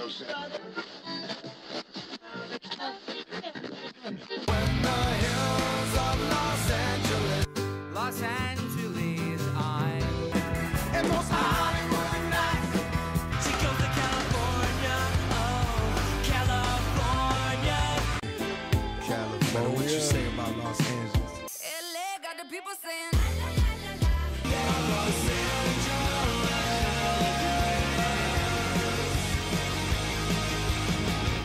Los Angeles, I'm and most Hollywood nights. She goes to California, oh, California. What you say about Los Angeles? LA got the people saying,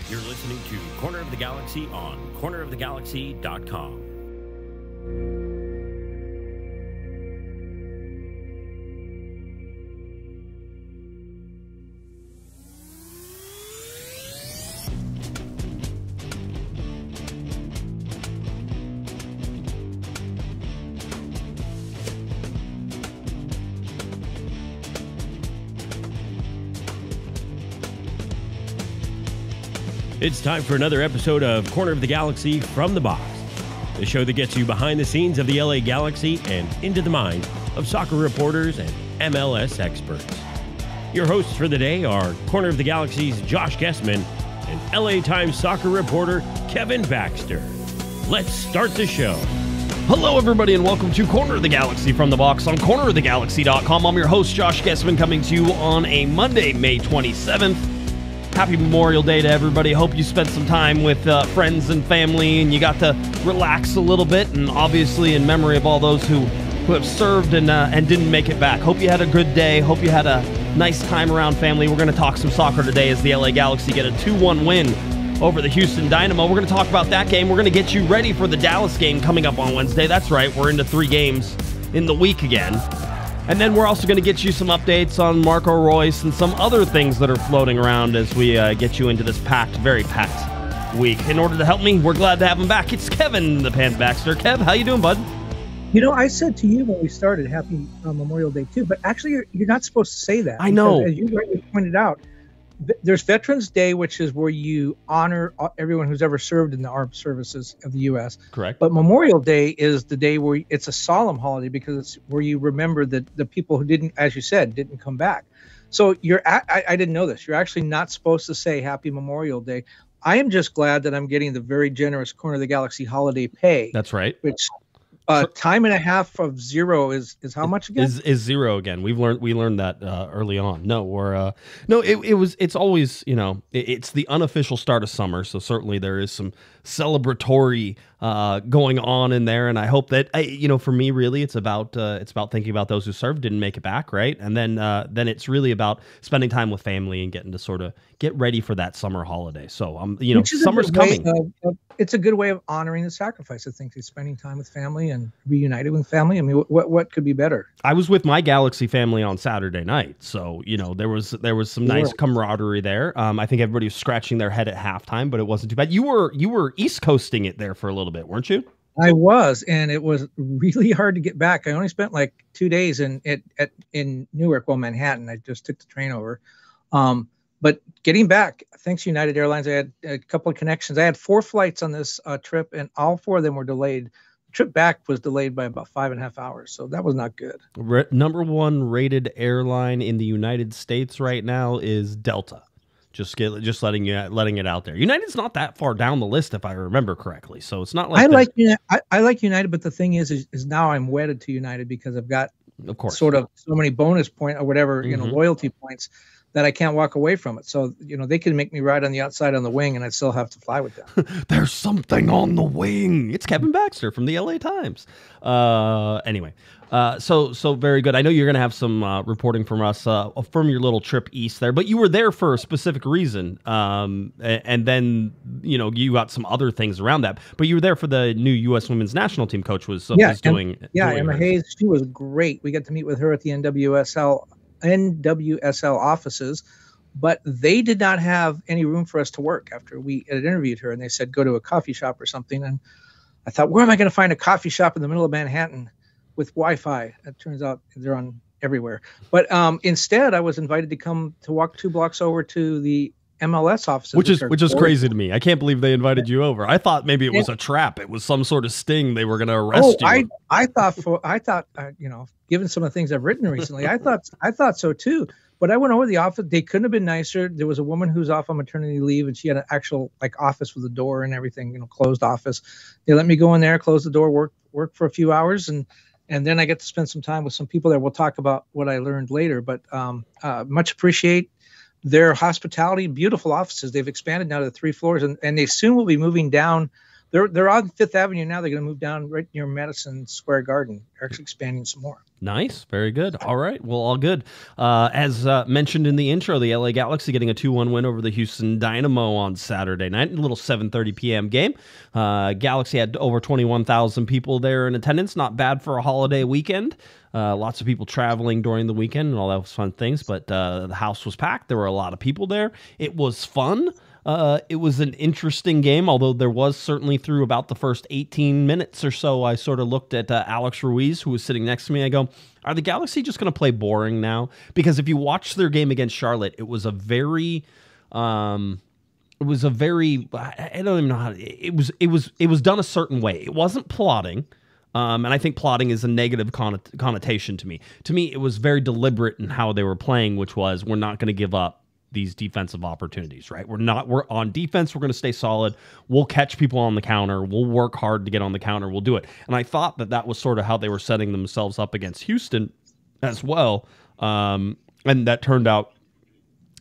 You're listening to Corner of the Galaxy on cornerofthegalaxy.com. It's time for another episode of Corner of the Galaxy from the Box, the show that gets you behind the scenes of the LA Galaxy and into the minds of soccer reporters and MLS experts. Your hosts for the day are Corner of the Galaxy's Josh Guesman and LA Times soccer reporter Kevin Baxter. Let's start the show. Hello, everybody, and welcome to Corner of the Galaxy from the Box on cornerofthegalaxy.com. I'm your host, Josh Guesman, coming to you on a Monday, May 27th. Happy Memorial Day to everybody. Hope you spent some time with friends and family and you got to relax a little bit, and obviously in memory of all those who have served and didn't make it back. Hope you had a good day. Hope you had a nice time around family. We're going to talk some soccer today as the LA Galaxy get a 2-1 win over the Houston Dynamo. We're going to talk about that game. We're going to get you ready for the Dallas game coming up on Wednesday. That's right, we're into 3 games in the week again. And then we're also going to get you some updates on Marco Reus and some other things that are floating around as we get you into this very packed week. In order to help me, we're glad to have him back. It's Kevin the Pan Baxter. Kev, how you doing, bud? You know, I said to you when we started, Happy Memorial Day too, but actually you're not supposed to say that. I know. As you rightly pointed out, there's Veterans Day, which is where you honor everyone who's ever served in the armed services of the U.S. Correct. But Memorial Day is the day where it's a solemn holiday because it's where you remember the people who didn't, as you said, didn't come back. So I didn't know this. You're actually not supposed to say Happy Memorial Day. I am just glad that I'm getting the very generous Corner of the Galaxy holiday pay. That's right. Which time and a half of zero is how much again? Is zero again. We learned that early on. It's always, it's the unofficial start of summer, so certainly there is some celebratory going on in there, and I hope that for me really it's about thinking about those who served, didn't make it back, right? And then it's really about spending time with family and getting to sort of get ready for that summer holiday. So summer's coming. It's a good way of honoring the sacrifice. I think is spending time with family and reunited with family. I mean, what could be better? I was with my Galaxy family on Saturday night, so there was some nice camaraderie there. I think everybody was scratching their head at halftime, but it wasn't too bad. You were East Coasting it there for a little bit, weren't you? I was, and it was really hard to get back. I only spent like 2 days in Newark, Manhattan. I just took the train over. But getting back, thanks United Airlines, I had a couple of connections. I had 4 flights on this trip, and all 4 of them were delayed. The trip back was delayed by about 5.5 hours, so that was not good. Number 1 rated airline in the United States right now is Delta. Just letting it out there. United's not that far down the list, if I remember correctly. So it's not like I like United, but the thing is now I'm wedded to United because I've got, of course, sort of so many bonus points or whatever, loyalty points that I can't walk away from it. So, they can make me ride on the outside on the wing and I'd still have to fly with them. There's something on the wing. It's Kevin Baxter from the LA Times. Anyway, so very good. I know you're going to have some reporting from us from your little trip east there, but you were there for a specific reason. And then, you got some other things around that, but you were there for the new U.S. women's national team coach was doing. Emma Hayes, she was great. We got to meet with her at the NWSL offices, but they did not have any room for us to work after we had interviewed her, and they said go to a coffee shop or something. And I thought, where am I going to find a coffee shop in the middle of Manhattan with Wi-Fi? It turns out they're on everywhere. But instead, I was invited to come to walk 2 blocks over to the MLS offices, which is crazy to me. I can't believe they invited you over. I thought maybe it was a trap. It was some sort of sting. They were going to arrest you. I thought given some of the things I've written recently, I thought so too. But I went over to the office. They couldn't have been nicer. There was a woman who's off on maternity leave, and she had an actual office with a door and everything, closed office. They let me go in there, close the door, work for a few hours, and then I get to spend some time with some people there. We'll talk about what I learned later, but much appreciate their hospitality. Beautiful offices. They've expanded now to 3 floors, and they soon will be moving down. They're on Fifth Avenue now. They're going to move down right near Madison Square Garden. They're actually expanding some more. Nice. Very good. All right. Well, all good. As mentioned in the intro, the LA Galaxy getting a 2-1 win over the Houston Dynamo on Saturday night. A little 7:30 p.m. game. Galaxy had over 21,000 people there in attendance. Not bad for a holiday weekend. Lots of people traveling during the weekend and all those fun things. But the house was packed. There were a lot of people there. It was fun. It was an interesting game, although there was certainly through about the first 18 minutes or so, I sort of looked at Alex Reus, who was sitting next to me. I go, are the Galaxy just going to play boring now? Because if you watch their game against Charlotte, it was a very, I don't even know how it was done a certain way. It wasn't plotting. And I think plotting is a negative connotation to me. To me, it was very deliberate in how they were playing, which was, we're not going to give up these defensive opportunities, right? We're on defense. We're going to stay solid. We'll catch people on the counter. We'll work hard to get on the counter. We'll do it. And I thought that was sort of how they were setting themselves up against Houston as well. And that turned out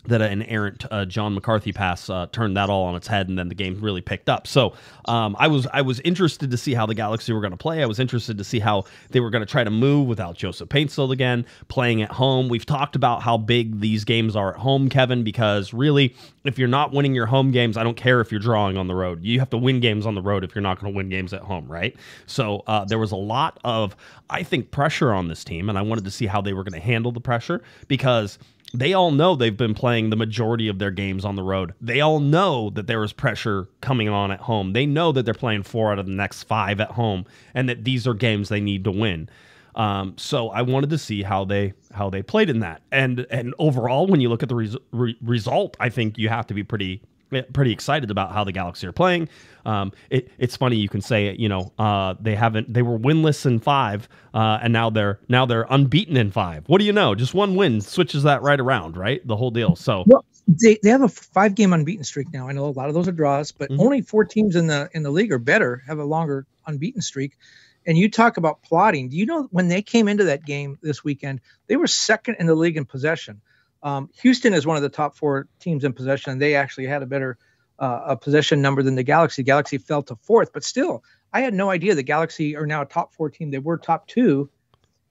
that an errant John McCarthy pass turned that all on its head, and then the game really picked up. So I was interested to see how the Galaxy were going to play. I was interested to see how they were going to try to move without Joseph Paintsil again, playing at home. We've talked about how big these games are at home, Kevin, because really, if you're not winning your home games, I don't care if you're drawing on the road. You have to win games on the road if you're not going to win games at home, right? So there was a lot of, I think, pressure on this team, and I wanted to see how they were going to handle the pressure, because they all know they've been playing the majority of their games on the road. They all know that there is pressure coming on at home. They know that they're playing 4 out of the next 5 at home, and that these are games they need to win. So I wanted to see how they played in that. And overall, when you look at the result, I think you have to be pretty excited about how the Galaxy are playing. It's funny, you can say it, they were winless in 5, and now they're unbeaten in 5. What do you know? Just one win switches that right around, right? The whole deal. So well, they have a 5-game unbeaten streak now. I know a lot of those are draws, but only 4 teams in the league or better have a longer unbeaten streak. And you talk about plotting. Do you know when they came into that game this weekend, they were second in the league in possession. Houston is one of the top 4 teams in possession, and they actually had a better possession number than the Galaxy. Galaxy fell to 4th, but still, I had no idea the Galaxy are now a top 4 team. They were top 2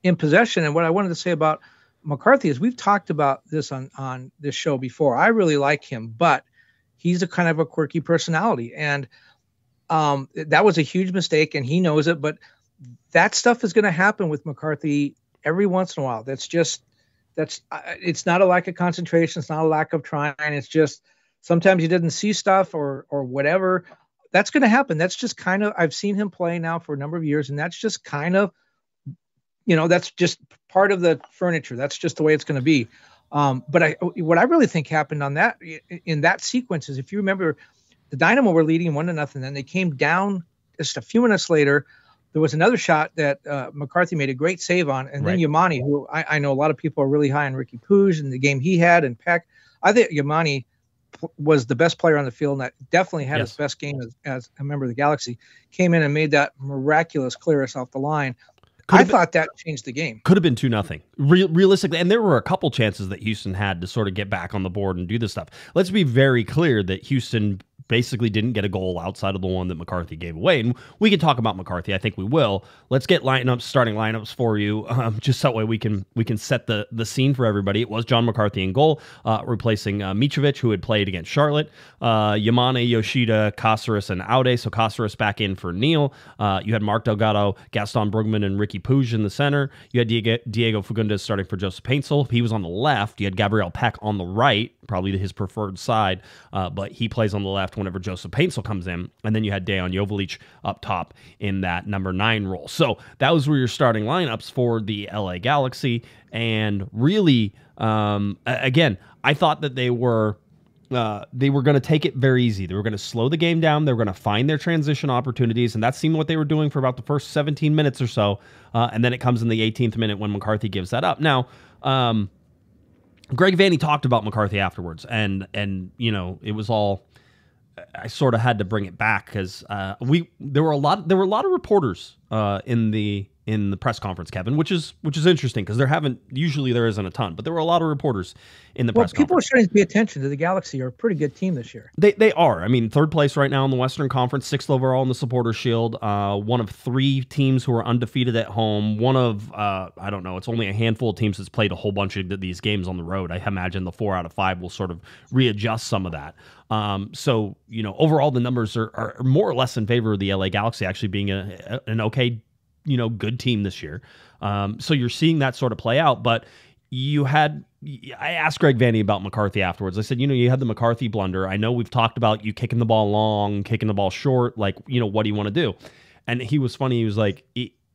in possession. And what I wanted to say about McCarthy is, we've talked about this on this show before. I really like him, but he's a kind of a quirky personality, and that was a huge mistake, and he knows it. But that stuff is going to happen with McCarthy every once in a while. It's not a lack of concentration. It's not a lack of trying. It's just sometimes he doesn't see stuff or whatever. That's going to happen. That's just kind of, I've seen him play now for a number of years, and that's just kind of, that's just part of the furniture. That's just the way it's going to be. But what I really think happened in that sequence is, if you remember, the Dynamo were leading 1-0, then they came down just a few minutes later. There was another shot that McCarthy made a great save on, and then Yamane, who I know a lot of people are really high on Riqui Puig and the game he had, and Peck. I think Yamane was the best player on the field, and that definitely had his best game as a member of the Galaxy. Came in and made that miraculous clearance off the line. I thought that changed the game. Could have been 2-0. Realistically, and there were a couple chances that Houston had to sort of get back on the board and do this stuff. Let's be very clear that Houston basically didn't get a goal outside of the one that McCarthy gave away. And we can talk about McCarthy. I think we will. Let's get starting lineups for you, just that way we can set the scene for everybody. It was John McCarthy in goal, replacing Mitrovic, who had played against Charlotte, Yamane, Yoshida, Cáceres, and Aude. So Cáceres back in for Neal. You had Mark Delgado, Gaston Brugman, and Riqui Puig in the center. You had Diego Fagundes starting for Joseph Paintsil. He was on the left. You had Gabriel Peck on the right, probably his preferred side, but he plays on the left whenever Joseph Paintsil comes in. And then you had Dejan Jovalic up top in that number 9 role. So that was where your starting lineups for the LA Galaxy. And really, again, I thought that they were they were going to take it very easy. They were going to slow the game down. They were going to find their transition opportunities, and that seemed what they were doing for about the first 17 minutes or so. And then it comes in the 18th minute when McCarthy gives that up. Now, Greg Vanney talked about McCarthy afterwards, and you know, it was all. I sort of had to bring it back because there were a lot of reporters in the press conference, Kevin, which is interesting because there isn't a ton, but there were a lot of reporters in the press conference. People are starting to pay attention to the Galaxy. Are a pretty good team this year. They are. I mean, third place right now in the Western Conference, 6th overall in the Supporters Shield. One of 3 teams who are undefeated at home. One of I don't know. It's only a handful of teams that's played a whole bunch of these games on the road. I imagine the 4 out of 5 will sort of readjust some of that. So you know, overall the numbers are more or less in favor of the LA Galaxy actually being an okay, you know, good team this year. So you're seeing that sort of play out, but I asked Greg Vanney about McCarthy afterwards. I said, you know, you had the McCarthy blunder. I know we've talked about you kicking the ball long, kicking the ball short. Like, you know, what do you want to do? And he was funny. He was like,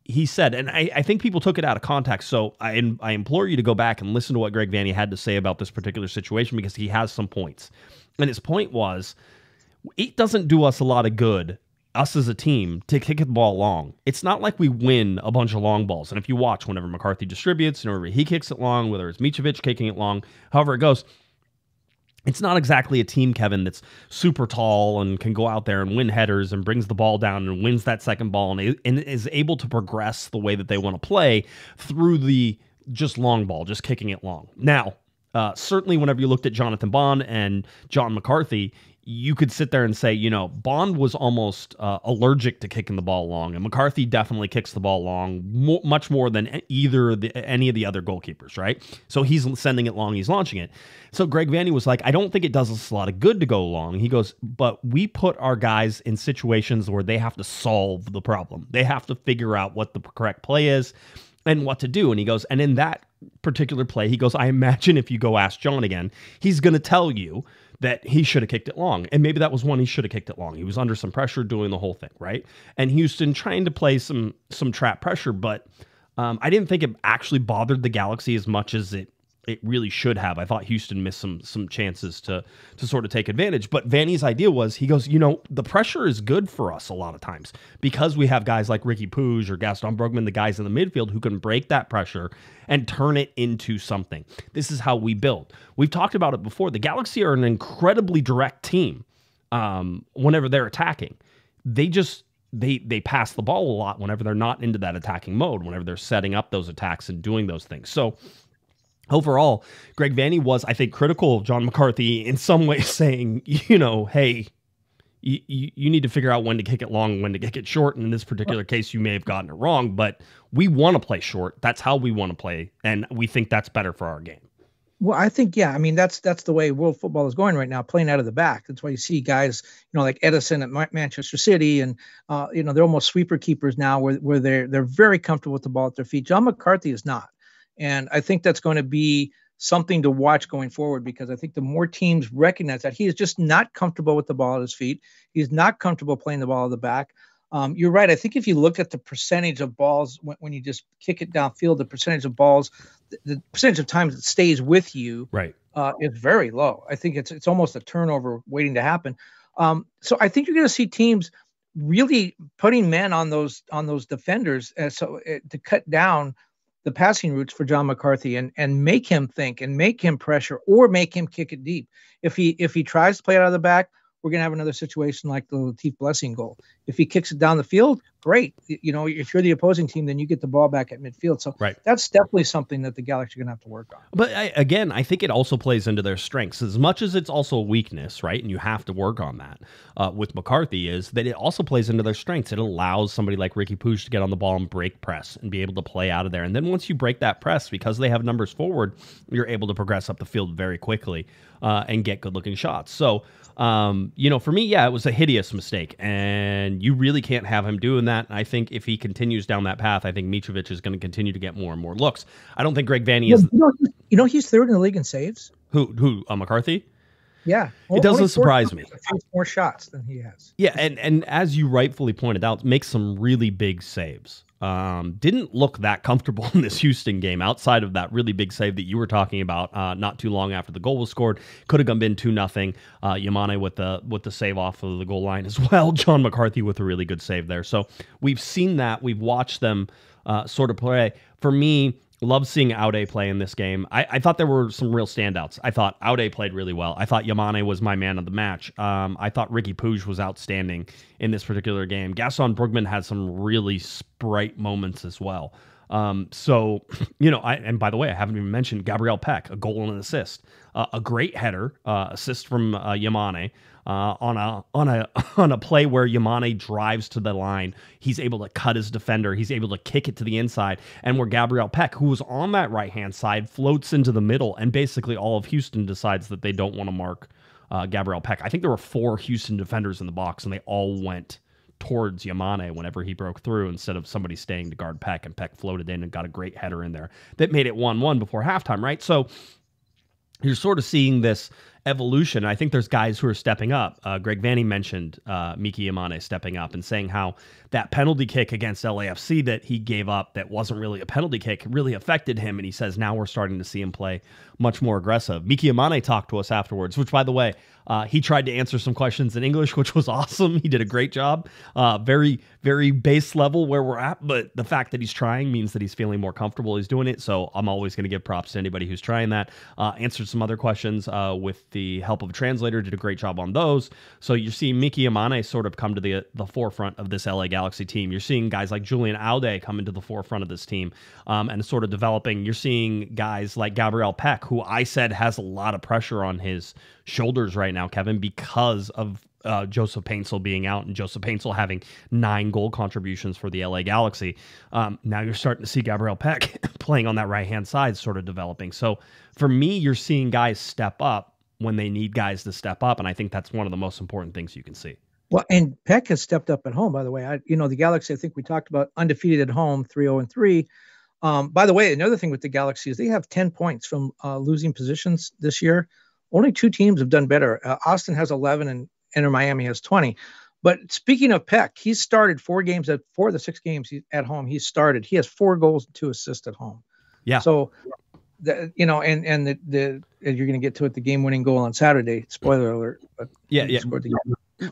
he said, and I think people took it out of context. So I implore you to go back and listen to what Greg Vanney had to say about this particular situation because he has some points. And his point was, it doesn't do us a lot of good, us as a team, to kick the ball long. It's not like we win a bunch of long balls. And if you watch, whenever McCarthy distributes, whenever he kicks it long, whether it's Mitrovic kicking it long, however it goes, it's not exactly a team, Kevin, that's super tall and can go out there and win headers and brings the ball down and wins that second ball and is able to progress the way that they want to play through the just long ball, just kicking it long. Now, certainly whenever you looked at Jonathan Bond and John McCarthy, you could sit there and say, you know, Bond was almost allergic to kicking the ball long, and McCarthy definitely kicks the ball long much more than any of the other goalkeepers, right? So he's sending it long, he's launching it. So Greg Vanney was like, I don't think it does us a lot of good to go long. He goes, but we put our guys in situations where they have to solve the problem. They have to figure out what the correct play is and what to do. And he goes, and in that particular play, he goes, I imagine if you go ask John again, he's going to tell you that he should have kicked it long. And maybe that was one he should have kicked it long. He was under some pressure doing the whole thing, right? And Houston trying to play some trap pressure, but I didn't think it actually bothered the Galaxy as much as it really should have. I thought Houston missed some chances to sort of take advantage. But Vanney's idea was, he goes, you know, the pressure is good for us a lot of times because we have guys like Riqui Puig or Gaston Brugman, the guys in the midfield who can break that pressure and turn it into something. This is how we build. We've talked about it before. The Galaxy are an incredibly direct team whenever they're attacking. They pass the ball a lot whenever they're not into that attacking mode, whenever they're setting up those attacks and doing those things. So overall, Greg Vanney was, I think, critical of John McCarthy in some ways, saying, you know, hey, you need to figure out when to kick it long, when to kick it short. And in this particular case, you may have gotten it wrong, but we want to play short. That's how we want to play, and we think that's better for our game. Well, I think, yeah, I mean, that's the way world football is going right now, playing out of the back. That's why you see guys, you know, like Edison at Manchester City, and you know, they're almost sweeper keepers now, where they're very comfortable with the ball at their feet. John McCarthy is not. And I think that's going to be something to watch going forward, because I think the more teams recognize that he is just not comfortable with the ball at his feet. He's not comfortable playing the ball at the back. You're right. I think if you look at the percentage of balls when you just kick it downfield, the percentage of balls, the percentage of times it stays with you, right, is very low. I think it's almost a turnover waiting to happen. So I think you're going to see teams really putting men on those defenders to cut down the passing routes for John McCarthy and make him think and make him pressure or make him kick it deep. If he tries to play it out of the back, we're going to have another situation like the Latif Blessing goal. If he kicks it down the field, great. You know, if you're the opposing team, then you get the ball back at midfield. So that's definitely something that the Galaxy are going to have to work on. But again, I think it also plays into their strengths as much as it's also a weakness, right? And you have to work on that with McCarthy, is that it also plays into their strengths. It allows somebody like Riqui Puig to get on the ball and break press and be able to play out of there. And then once you break that press, because they have numbers forward, you're able to progress up the field very quickly and get good-looking shots. So, you know, for me, yeah, it was a hideous mistake, and you really can't have him doing that. And I think if he continues down that path, I think Mitrovic is going to continue to get more and more looks. I don't think Greg Vanney is. You know, he's third in the league in saves. Who? McCarthy? Yeah, It doesn't surprise me. More shots than he has. Yeah, and as you rightfully pointed out, makes some really big saves. Didn't look that comfortable in this Houston game outside of that really big save that you were talking about not too long after the goal was scored. Could have been 2-0. Yamane with the save off of the goal line as well. John McCarthy with a really good save there. So we've seen that. We've watched them sort of play. For me, love seeing Aude play in this game. I thought there were some real standouts. I thought Aude played really well. I thought Yamane was my man of the match. I thought Riqui Puig was outstanding in this particular game. Gaston Brugman had some really bright moments as well. So, and by the way, I haven't even mentioned Gabriel Peck, a goal and an assist. A great header, assist from Yamane. On a play where Yamane drives to the line, he's able to cut his defender. He's able to kick it to the inside, and where Gabriel Peck, who was on that right-hand side, floats into the middle, and basically all of Houston decides that they don't want to mark Gabriel Peck. I think there were 4 Houston defenders in the box, and they all went towards Yamane whenever he broke through instead of somebody staying to guard Peck, and Peck floated in and got a great header in there that made it 1-1 before halftime, right? So you're sort of seeing this evolution. I think there's guys who are stepping up. Greg Vanney mentioned Miki Yamane stepping up and saying how that penalty kick against LAFC that he gave up that wasn't really a penalty kick really affected him, and he says now we're starting to see him play much more aggressive. Miki Yamane talked to us afterwards, which, by the way, he tried to answer some questions in English, which was awesome. He did a great job. Very, very base level where we're at, but the fact that he's trying means that he's feeling more comfortable. He's doing it, so I'm always going to give props to anybody who's trying that. Answered some other questions with the help of a translator, did a great job on those. So you're seeing Miki Yamane sort of come to the forefront of this LA Galaxy team. You're seeing guys like Julian Aude come into the forefront of this team and sort of developing. You're seeing guys like Gabriel Peck, who I said has a lot of pressure on his shoulders right now, Kevin, because of Joseph Paintsel being out and Joseph Paintsel having 9 goal contributions for the LA Galaxy. Now you're starting to see Gabriel Peck playing on that right-hand side sort of developing. So for me, you're seeing guys step up when they need guys to step up, and I think that's one of the most important things you can see. Well, and Peck has stepped up at home, by the way. The Galaxy, I think we talked about undefeated at home, 3-0-3. By the way, another thing with the Galaxy is they have 10 points from losing positions this year. Only 2 teams have done better. Austin has 11 and Inter Miami has 20. But speaking of Peck, he's started 4 games at 4 of the 6 games at home. He's started. He has 4 goals and 2 assists at home. Yeah. So, and you're going to get to it, the game-winning goal on Saturday. Spoiler alert. But yeah.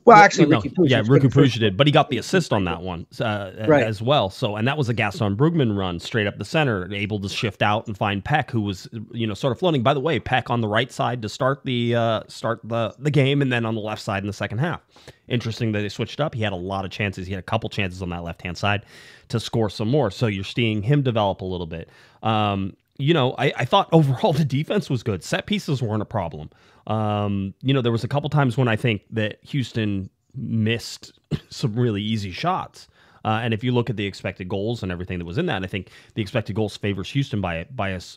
Well, actually, Riqui Puig did, but he got the assist on that one right. as well. So, and that was a Gaston Brugman run straight up the center, able to shift out and find Peck, who was sort of floating. By the way, Peck on the right side to start the game, and then on the left side in the second half. Interesting that they switched up. He had a lot of chances. He had a couple chances on that left hand side to score some more. So you're seeing him develop a little bit. I thought overall the defense was good. Set pieces weren't a problem. There was a couple times when I think that Houston missed some really easy shots. And if you look at the expected goals and everything that was in that, I think the expected goals favors Houston by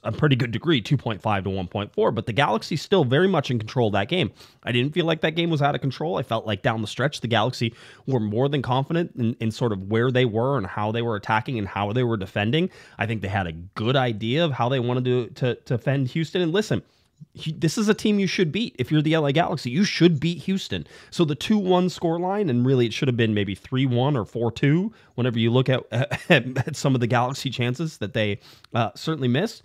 a pretty good degree, 2.5 to 1.4. But the Galaxy still very much in control of that game. I didn't feel like that game was out of control. I felt like down the stretch, the Galaxy were more than confident in sort of where they were and how they were attacking and how they were defending. I think they had a good idea of how they wanted to defend Houston. And listen, this is a team you should beat. If you're the LA Galaxy, you should beat Houston. So the 2-1 scoreline, and really it should have been maybe 3-1 or 4-2 whenever you look at some of the Galaxy chances that they certainly missed.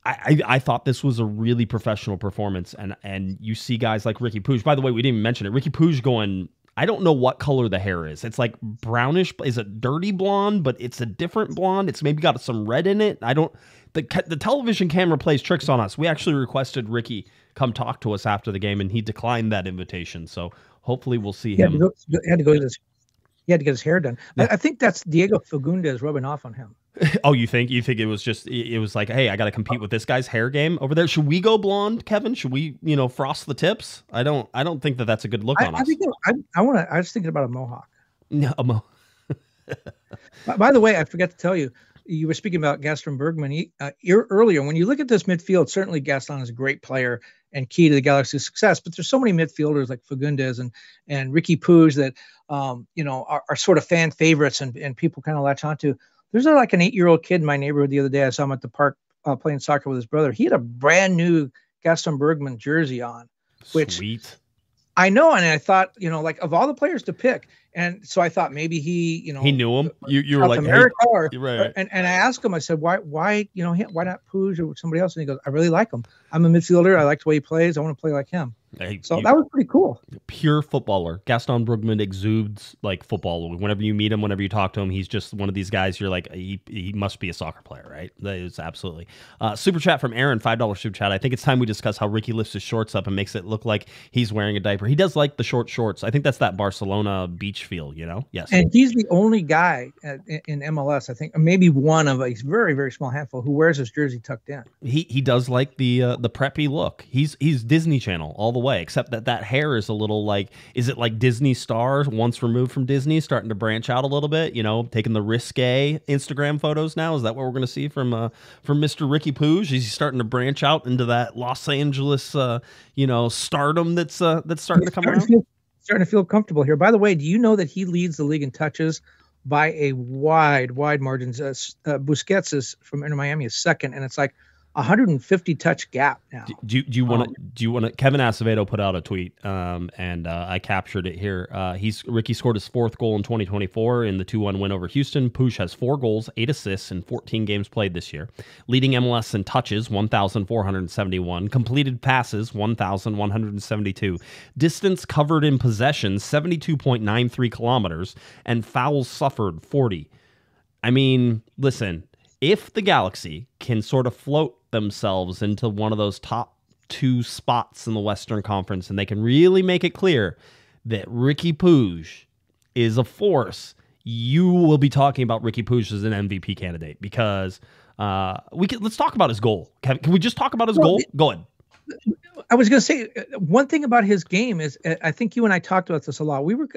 I thought this was a really professional performance, and you see guys like Riqui Puig. By the way, we didn't even mention it. Riqui Puig going, I don't know what color the hair is. It's like brownish. Is it dirty blonde? But it's a different blonde. It's maybe got some red in it. The television camera plays tricks on us. We actually requested Riqui come talk to us after the game, and he declined that invitation. So hopefully we'll see him. He had to get his hair done. Yeah. I think that's Diego Fagundes rubbing off on him. Oh, you think it was like, hey, I got to compete with this guy's hair game over there. Should we go blonde, Kevin? Should we, frost the tips? I don't think that that's a good look on us. I was thinking about a mohawk. No, By the way, I forgot to tell you, you were speaking about Gaston Brugman earlier. When you look at this midfield, certainly Gaston is a great player and key to the Galaxy's success. But there's so many midfielders like Fagundes and Riqui Puig that are sort of fan favorites and people kind of latch onto. There's like an 8-year-old kid in my neighborhood the other day. I saw him at the park playing soccer with his brother. He had a brand new Gaston Brugman jersey on. which Sweet. I know. And I thought, like of all the players to pick. And so I thought maybe he knew him. You were South like, America hey, right. And I asked him, I said, why why not Puig or somebody else? And he goes, I really like him. I'm a midfielder. I like the way he plays. I want to play like him. Hey, so that was pretty cool. Pure footballer. Gaston Brugman exudes like football. Whenever you meet him, whenever you talk to him, he's just one of these guys. You're like, he must be a soccer player, right? That is absolutely. Super chat from Aaron, $5 super chat. I think it's time we discuss how Riqui lifts his shorts up and makes it look like he's wearing a diaper. He does like the short shorts. I think that's that Barcelona beach feel, Yes. And he's the only guy in MLS, I think, maybe one of a very, very small handful who wears his jersey tucked in. He does like the preppy look. He's Disney Channel all the way, except that hair is a little like, is it like Disney stars once removed from Disney starting to branch out a little bit, taking the risque Instagram photos now? Is that what we're going to see from Mr. Riqui Puig? Is he starting to branch out into that Los Angeles stardom that's starting to come around? Starting to feel comfortable here. By the way, do you know that he leads the league in touches by a wide margins? Busquets is from Inter Miami is second, and it's like 150 touch gap now. Do you want to? Kevin Acevedo put out a tweet, and I captured it here. Riqui scored his 4th goal in 2024 in the 2-1 win over Houston. Puig has 4 goals, 8 assists in 14 games played this year, leading MLS in touches 1,471, completed passes 1,172, distance covered in possession 72.93 kilometers, and fouls suffered 40. I mean, listen. If the Galaxy can sort of float themselves into one of those top 2 spots in the Western Conference, and they can really make it clear that Riqui Puig is a force, you will be talking about Riqui Puig as an MVP candidate, because let's talk about his goal. Can we just talk about his goal? Go ahead. I was going to say one thing about his game is, I think you and I talked about this a lot. We were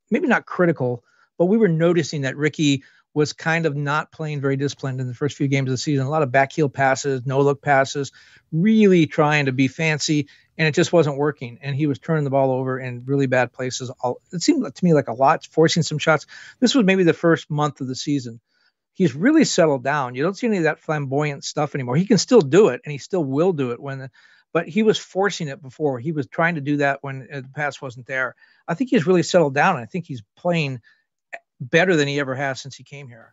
maybe not critical, but we were noticing that Riqui was kind of not playing very disciplined in the first few games of the season. A lot of backheel passes, no-look passes, really trying to be fancy, and it just wasn't working. And he was turning the ball over in really bad places. It seemed to me like a lot, forcing some shots. This was maybe the first month of the season. He's really settled down. You don't see any of that flamboyant stuff anymore. He can still do it, and he still will do it but he was forcing it before. He was trying to do that when the pass wasn't there. I think he's really settled down, and I think he's playing better than he ever has since he came here.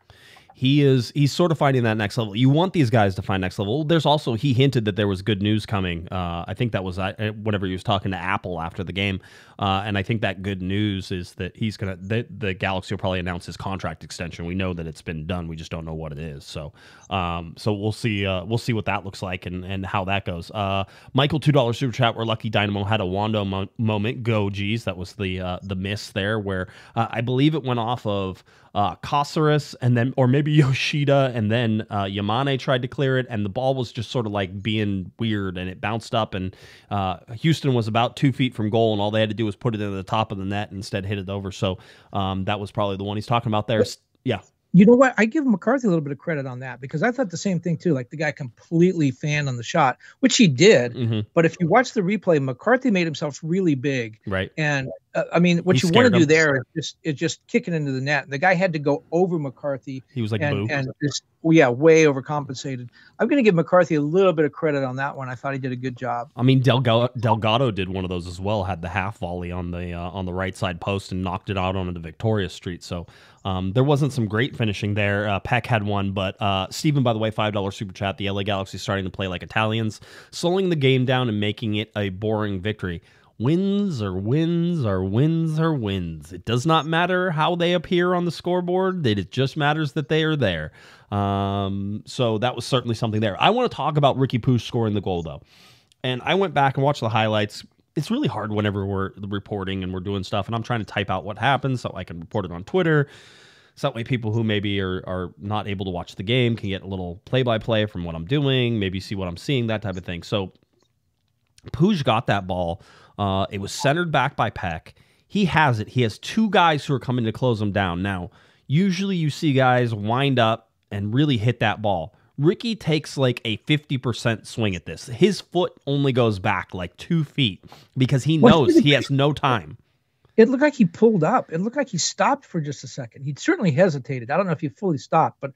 He's sort of finding that next level. You want these guys to find next level. There's also, he hinted that there was good news coming. I think that was whenever he was talking to Apple after the game. And I think that good news is that the Galaxy will probably announce his contract extension. We know that it's been done. We just don't know what it is. So we'll see what that looks like and how that goes. Michael, $2 super chat, where Lucky Dynamo had a Wando moment. Go G's. That was the miss there, where I believe it went off of Caceres, and then, or maybe Yoshida, and then Yamane tried to clear it, and the ball was just sort of like being weird, and it bounced up, and Houston was about 2 feet from goal, and all they had to do was put it into the top of the net and instead hit it over. So that was probably the one he's talking about there. Yeah. You know what? I give McCarthy a little bit of credit on that, because I thought the same thing too. Like, the guy completely fanned on the shot, which he did. Mm-hmm. But if you watch the replay, McCarthy made himself really big. Right. And I mean, what you want to do there is just kick it into the net. The guy had to go over McCarthy. He was like, and just, way overcompensated. I'm going to give McCarthy a little bit of credit on that one. I thought he did a good job. I mean, Delgado did one of those as well. Had the half volley on the right side post and knocked it out onto Victoria Street. So there wasn't some great finishing there. Peck had one, but Steven, by the way, $5 super chat. The LA Galaxy starting to play like Italians, slowing the game down and making it a boring victory. Wins are wins are wins are wins. It does not matter how they appear on the scoreboard. It just matters that they are there. So that was certainly something there. I want to talk about Riqui Puig scoring the goal, though. And I went back and watched the highlights. It's really hard whenever we're reporting and we're doing stuff, and I'm trying to type out what happens so I can report it on Twitter. So that way people who maybe are not able to watch the game can get a little play-by-play from what I'm doing, maybe see what I'm seeing, that type of thing. So Puig got that ball. It was centered back by Peck. He has it. He has 2 guys who are coming to close him down. Now, usually you see guys wind up and really hit that ball. Riqui takes like a 50% swing at this. His foot only goes back like 2 feet because he knows he has no time. It looked like he pulled up. It looked like he stopped for just a second. He certainly hesitated. I don't know if he fully stopped, but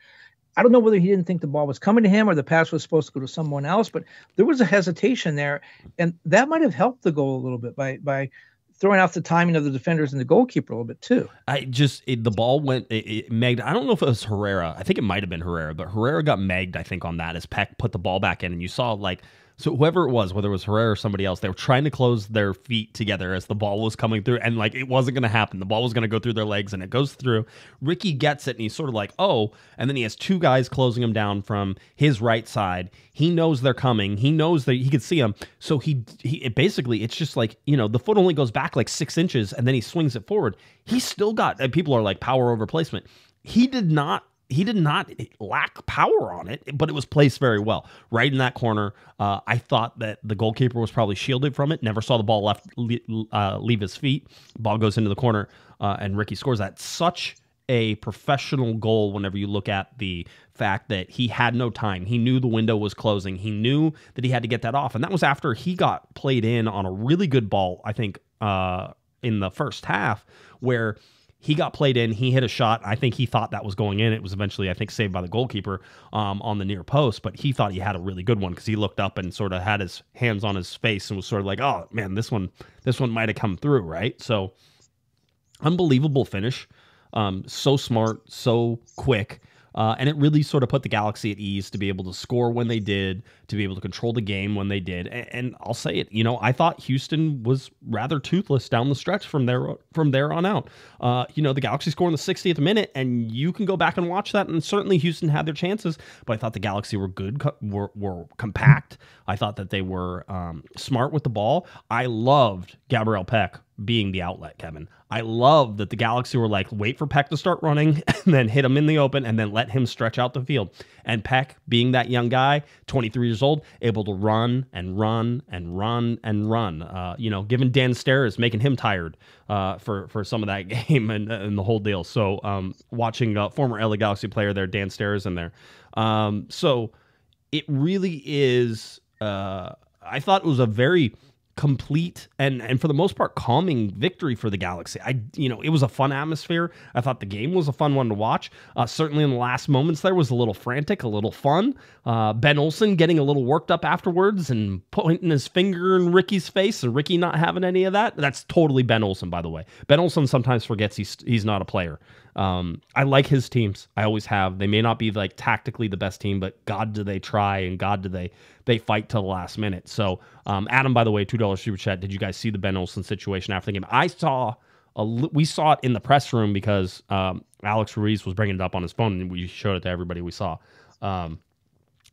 I don't know whether he didn't think the ball was coming to him or the pass was supposed to go to someone else, but there was a hesitation there, and that might have helped the goal a little bit by throwing off the timing of the defenders and the goalkeeper a little bit too. The ball went megged. I don't know if it was Herrera. I think it might have been Herrera, but Herrera got megged, I think, on that as Peck put the ball back in, and you saw so whoever it was, whether it was Herrera or somebody else, they were trying to close their feet together as the ball was coming through, and it wasn't going to happen. The ball was going to go through their legs, and it goes through. Riqui gets it, and he's sort of like, oh, and then he has two guys closing him down from his right side. He knows they're coming. He knows that he could see them. So basically, it's just the foot only goes back 6 inches, and then he swings it forward. He still got, and people are like, power over placement. He did not lack power on it, but it was placed very well. Right in that corner, I thought that the goalkeeper was probably shielded from it. Never saw the ball leave his feet. Ball goes into the corner, and Riqui scores that. Such a professional goal whenever you look at the fact that he had no time. He knew the window was closing. He knew that he had to get that off, and that was after he got played in on a really good ball, I think, in the first half, where he got played in. He hit a shot. I think he thought that was going in. It was eventually, I think, saved by the goalkeeper on the near post. But he thought he had a really good one because he looked up and sort of had his hands on his face and was sort of like, "Oh man, this one might have come through." Right. So unbelievable finish. So smart, so quick. And it really sort of put the Galaxy at ease to be able to score when they did, to be able to control the game when they did. And I'll say it, I thought Houston was rather toothless down the stretch from there on out. The Galaxy scored in the 60th minute, and you can go back and watch that, and certainly Houston had their chances, but I thought the Galaxy were good, were compact. I thought that they were smart with the ball. I loved Gabriel Peck being the outlet, Kevin. I love that the Galaxy were like, wait for Peck to start running and then hit him in the open and then let him stretch out the field. And Peck, being that young guy, 23 years old, able to run and run and run and run. Giving Dan Stairs, making him tired for some of that game and the whole deal. So watching former LA Galaxy player there, Dan Stairs in there. So it really is, I thought it was a very complete and for the most part calming victory for the Galaxy. It was a fun atmosphere. I thought the game was a fun one to watch. Certainly in the last moments there was a little frantic, a little fun. Ben Olsen getting a little worked up afterwards and pointing his finger in Ricky's face, and Riqui not having any of that. That's totally Ben Olsen, by the way. Ben Olsen sometimes forgets he's not a player. I like his teams. I always have. They may not be tactically the best team, but God, do they try, and God, do they fight till the last minute. So Adam, by the way, $2 super chat. Did you guys see the Ben Olsen situation after the game? We saw it in the press room because Alex Ruiz was bringing it up on his phone, and we showed it to everybody we saw.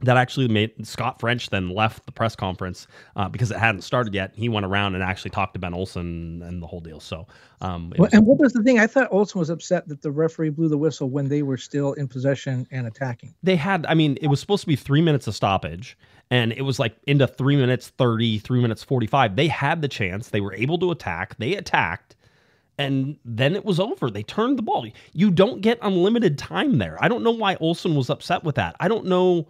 That actually made Scott French then left the press conference because it hadn't started yet. He went around and actually talked to Ben Olsen and the whole deal. So, and what was the thing? I thought Olsen was upset that the referee blew the whistle when they were still in possession and attacking. It was supposed to be 3 minutes of stoppage, and it was into 3 minutes 30, 3 minutes 45. They had the chance. They were able to attack. They attacked. And then it was over. They turned the ball. You don't get unlimited time there. I don't know why Olsen was upset with that. I don't know.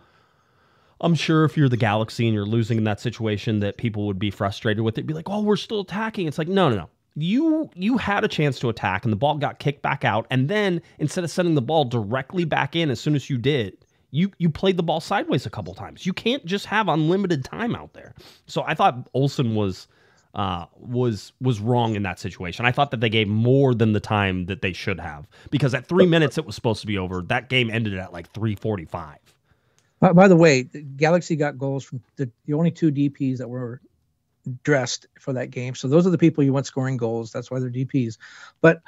I'm sure if you're the Galaxy and you're losing in that situation that people would be frustrated with it. Be like, oh, we're still attacking. It's like, no. You had a chance to attack, and the ball got kicked back out. And then instead of sending the ball directly back in as soon as you did, you played the ball sideways a couple times. You can't just have unlimited time out there. So I thought Olsen was wrong in that situation. I thought that they gave more than the time that they should have, because at 3 minutes it was supposed to be over. That game ended at 3:45. By the way, the Galaxy got goals from the only two DPs that were dressed for that game. So those are the people you want scoring goals. That's why they're DPs. But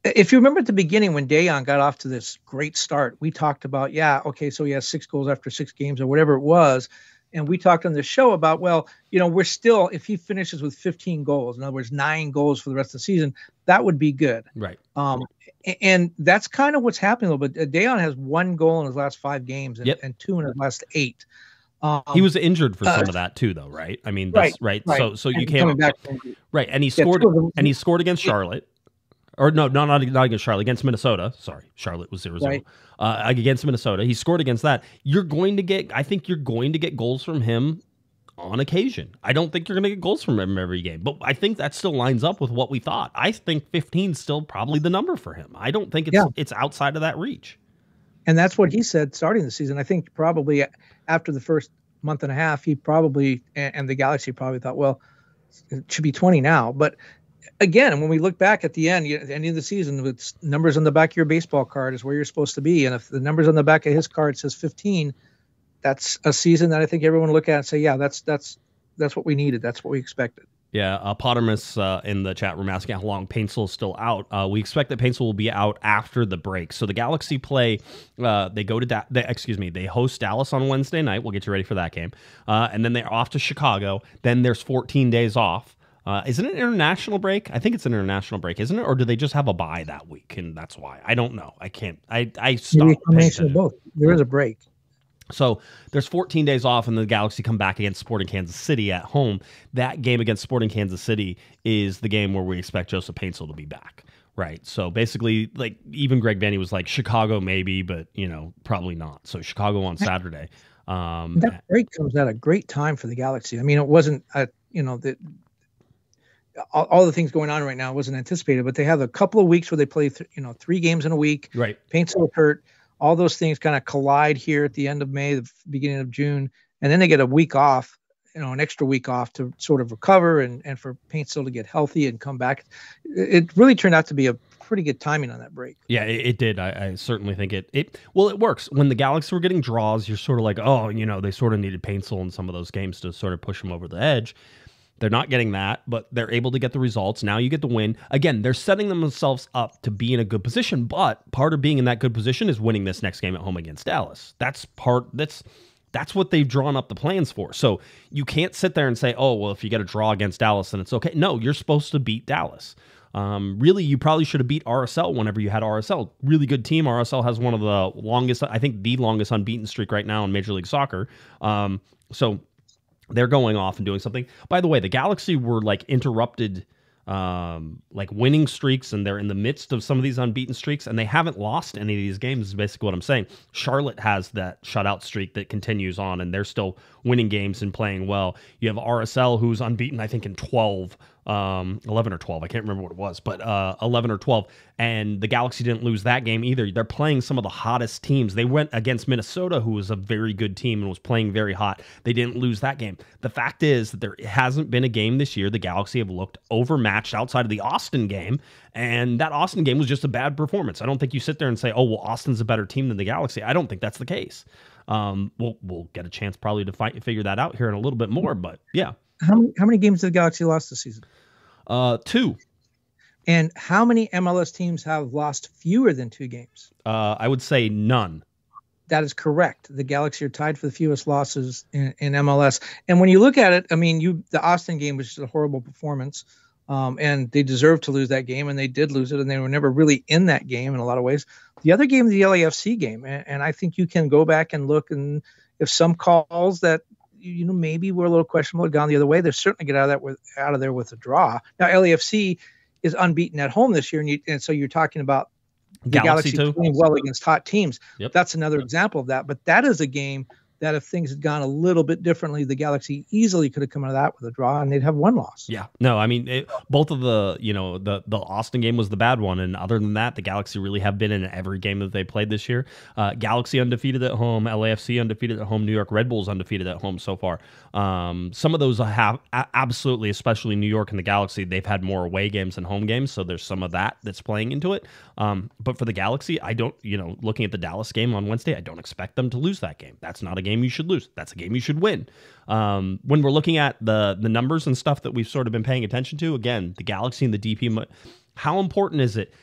if you remember at the beginning when Dejan got off to this great start, we talked about, so he has 6 goals after 6 games or whatever it was. And we talked on the show about, we're still, if he finishes with 15 goals, in other words, 9 goals for the rest of the season, that would be good. Right. And that's kind of what's happening a little bit. Dejan has 1 goal in his last 5 games and 2 in his last 8. He was injured for some of that too, though, right? I mean, that's right. So you can't. Right, and he scored against Charlotte. Or no, not against Charlotte, against Minnesota. Sorry, Charlotte was 0-0. Right. Against Minnesota. He scored against that. I think you're going to get goals from him on occasion. I don't think you're going to get goals from him every game, but I think that still lines up with what we thought. I think 15 is still probably the number for him. I don't think it's outside of that reach. And that's what he said starting the season. I think probably after the first month and a half, he probably, and the Galaxy probably thought, well, it should be 20 now. But again, when we look back at the end of the season, with numbers on the back of your baseball card is where you're supposed to be. And if the numbers on the back of his card says 15, that's a season that I think everyone will look at and say, yeah, that's what we needed. That's what we expected. Yeah, Potamus in the chat room asking how long Paintsel is still out. We expect that Paintsel will be out after the break. So the Galaxy play, they go to they host Dallas on Wednesday night. We'll get you ready for that game, and then they're off to Chicago. Then there's 14 days off. Isn't it an international break? I think it's an international break, isn't it? Or do they just have a bye that week, and that's why? I don't know. I can't. I stopped. Combination of both. There is a break. So there's 14 days off, and the Galaxy come back against Sporting Kansas City at home. That game against Sporting Kansas City is the game where we expect Joseph Paintsel to be back, right? So basically, like, even Greg Vanney was like, Chicago maybe, but, probably not. So Chicago on Saturday. That break comes at a great time for the Galaxy. I mean, it wasn't, all the things going on right now wasn't anticipated, but they have a couple of weeks where they play, 3 games in a week. Right. Paintsel hurt. All those things kind of collide here at the end of May, the beginning of June, and then they get a week off, an extra week off to sort of recover and for Paintsel to get healthy and come back. It really turned out to be a pretty good timing on that break. Yeah, it did. I certainly think it works. When the Galaxy were getting draws, you're sort of like, oh, they sort of needed Paintsel in some of those games to sort of push them over the edge. They're not getting that, but they're able to get the results. Now you get the win. Again, they're setting themselves up to be in a good position, but part of being in that good position is winning this next game at home against Dallas. That's what they've drawn up the plans for. So you can't sit there and say, oh, well, if you get a draw against Dallas, then it's okay. No, you're supposed to beat Dallas. Really, you probably should have beat RSL whenever you had RSL. Really good team. RSL has one of the longest, I think the longest unbeaten streak right now in Major League Soccer. So they're going off and doing something. By the way, the Galaxy were interrupted winning streaks, and they're in the midst of some of these unbeaten streaks, and they haven't lost any of these games, is basically what I'm saying. Charlotte has that shutout streak that continues on, and they're still winning games and playing well. You have RSL, who's unbeaten, I think, in 11 or 12. I can't remember what it was, but 11 or 12. And the Galaxy didn't lose that game either. They're playing some of the hottest teams. They went against Minnesota, who was a very good team and was playing very hot. They didn't lose that game. The fact is that there hasn't been a game this year the Galaxy have looked overmatched outside of the Austin game, and that Austin game was just a bad performance. I don't think you sit there and say, oh, well, Austin's a better team than the Galaxy. I don't think that's the case. We'll get a chance probably to figure that out here in a little bit more, but yeah. How many games did the Galaxy lost this season? 2. And how many MLS teams have lost fewer than 2 games? I would say none. That is correct. The Galaxy are tied for the fewest losses in MLS. And when you look at it, I mean, the Austin game was just a horrible performance, and they deserved to lose that game, and they did lose it, and they were never really in that game in a lot of ways. The other game, the LAFC game, and I think you can go back and look, and if some calls that maybe were a little questionable had gone the other way, they certainly get out of there with a draw. Now LAFC is unbeaten at home this year, and so you're talking about the Galaxy playing well against hot teams. Yep. That's another example of that. But that is a game that if things had gone a little bit differently, the Galaxy easily could have come out of that with a draw, and they'd have 1 loss. Yeah. No, I mean, both of the Austin game was the bad one, and other than that, the Galaxy really have been in every game that they played this year. Galaxy undefeated at home, LAFC undefeated at home, New York Red Bulls undefeated at home so far. Some of those have absolutely, especially New York and the Galaxy, they've had more away games than home games, so there's some of that's playing into it. But for the Galaxy, I don't, looking at the Dallas game on Wednesday, I don't expect them to lose that game. That's not a game you should lose. That's a game you should win. When we're looking at the numbers and stuff that we've sort of been paying attention to, again, the Galaxy and the DP, how important is it?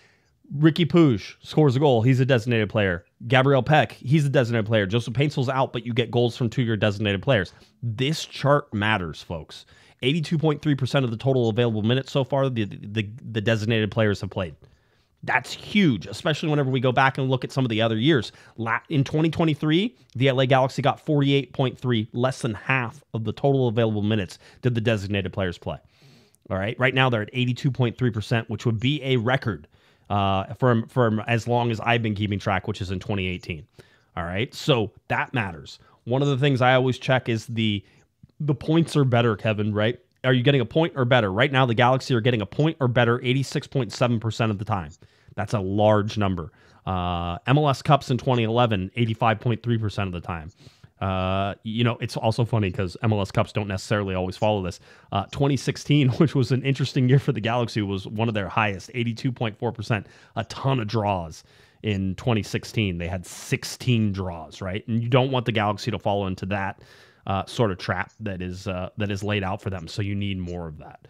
Riqui Puig scores a goal. He's a designated player. Gabriel Peck, he's a designated player. Joseph Paintsel's out, but you get goals from 2 of your designated players. This chart matters, folks. 82.3% of the total available minutes so far, the designated players have played. That's huge, especially whenever we go back and look at some of the other years. In 2023, the LA Galaxy got 48.3, less than half of the total available minutes did the designated players play. All right, right now they're at 82.3%, which would be a record for as long as I've been keeping track, which is in 2018. All right, so that matters. One of the things I always check is the points are better, Kevin, right? Are you getting a point or better? Right now, the Galaxy are getting a point or better 86.7% of the time. That's a large number. MLS Cups in 2011, 85.3% of the time. It's also funny because MLS Cups don't necessarily always follow this. 2016, which was an interesting year for the Galaxy, was one of their highest, 82.4%. A ton of draws in 2016. They had 16 draws, right? And you don't want the Galaxy to fall into that sort of trap that is laid out for them. So you need more of that.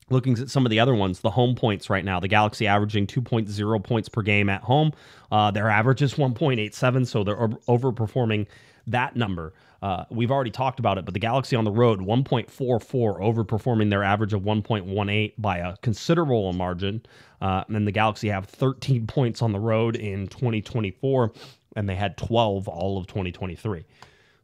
Looking at some of the other ones, the home points right now, the Galaxy averaging 2.0 points per game at home. Their average is 1.87, so they're overperforming that number. We've already talked about it, but the Galaxy on the road, 1.44, overperforming their average of 1.18 by a considerable margin. And then the Galaxy have 13 points on the road in 2024, and they had 12 all of 2023.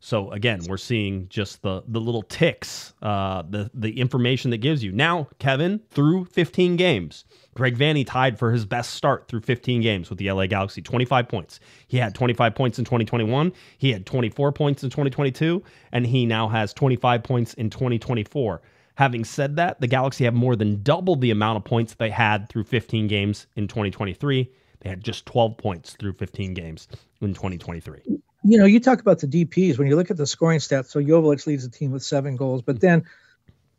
So again, we're seeing just the little ticks, the information that gives you. Now, Kevin, through 15 games, Greg Vanney tied for his best start through 15 games with the LA Galaxy, 25 points. He had 25 points in 2021. He had 24 points in 2022, and he now has 25 points in 2024. Having said that, the Galaxy have more than double the amount of points they had through 15 games in 2023. They had just 12 points through 15 games in 2023. You talk about the DPs. When you look at the scoring stats, so Joveljic leads the team with 7 goals, but then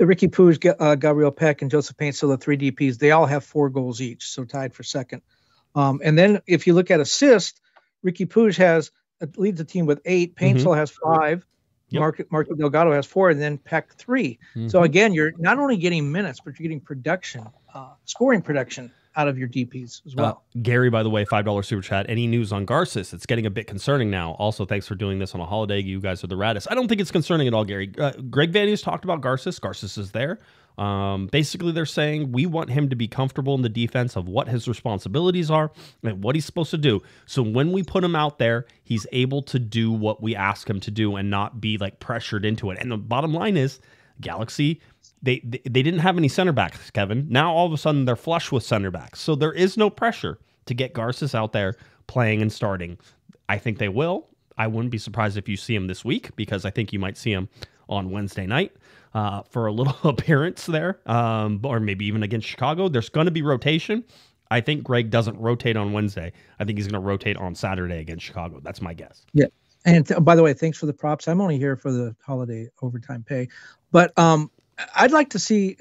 Riqui Puig, Gabriel Peck, and Joseph Paint, so the 3 DPs, they all have 4 goals each, so tied for second. And then if you look at assists, Riqui Puig leads the team with 8, Paint still has 5, Marco Delgado has 4, and then Peck 3. So again, you're not only getting minutes, but you're getting production, scoring production out of your DPs as well. Gary, by the way, $5 super chat. Any news on Garces? It's getting a bit concerning now. Also, thanks for doing this on a holiday. You guys are the raddest. I don't think it's concerning at all, Gary. Greg Vanney's talked about Garces. Garces is there. Basically, they're saying we want him to be comfortable in the defense of what his responsibilities are and what he's supposed to do. So when we put him out there, he's able to do what we ask him to do and not be like pressured into it. And the bottom line is, Galaxy, they didn't have any center backs, Kevin. Now all of a sudden they're flush with center backs. So there is no pressure to get Garces out there playing and starting. I think they will. I wouldn't be surprised if you see him this week, because I think you might see him on Wednesday night for a little appearance there, or maybe even against Chicago. There's going to be rotation. I think Greg doesn't rotate on Wednesday. I think he's going to rotate on Saturday against Chicago. That's my guess. Yeah. And by the way, thanks for the props. I'm only here for the holiday overtime pay. But I'd like to see,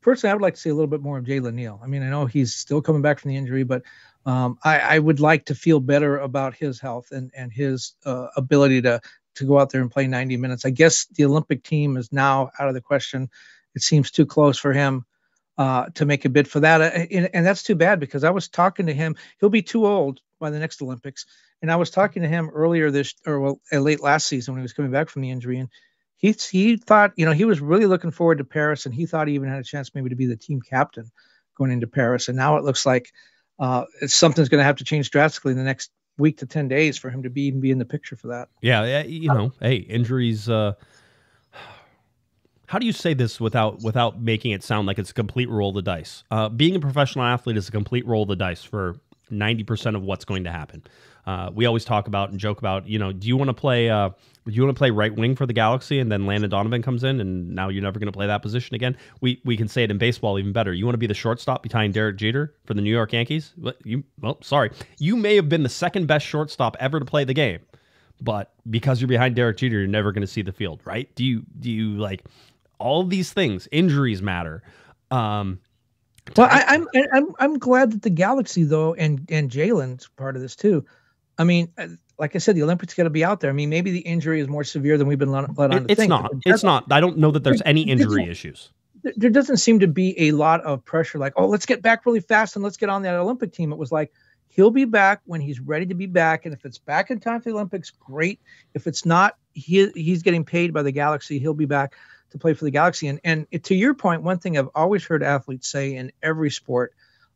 personally, I would like to see a little bit more of Jalen Neal. I mean, I know he's still coming back from the injury, but I would like to feel better about his health and his ability to go out there and play 90 minutes. I guess the Olympic team is now out of the question. It seems too close for him to make a bid for that. And that's too bad, because I was talking to him. He'll be too old by the next Olympics. And I was talking to him earlier late last season when he was coming back from the injury. And he thought, he was really looking forward to Paris, and he thought he even had a chance maybe to be the team captain going into Paris. And now it looks like something's going to have to change drastically in the next week to 10 days for him to even be in the picture for that. Yeah, hey, injuries. How do you say this without making it sound like it's a complete roll of the dice? Being a professional athlete is a complete roll of the dice for 90% of what's going to happen. We always talk about and joke about, do you want to play right wing for the Galaxy, and then Landon Donovan comes in and now you're never going to play that position again? We can say it in baseball even better. You want to be the shortstop behind Derek Jeter for the New York Yankees? Sorry. You may have been the second best shortstop ever to play the game, but because you're behind Derek Jeter, you're never going to see the field, right? Do you like all of these things? Injuries matter. Well, I'm glad that the Galaxy, though, and Jalen's part of this too. I mean, like I said, the Olympics got to be out there. I mean, maybe the injury is more severe than we've been let on to think. It's not. I don't know that there's any injury issues. There doesn't seem to be a lot of pressure like, oh, let's get back really fast and let's get on that Olympic team. It was like, he'll be back when he's ready to be back. And if it's back in time for the Olympics, great. If it's not, he's getting paid by the Galaxy. He'll be back to play for the Galaxy. And to your point, one thing I've always heard athletes say in every sport,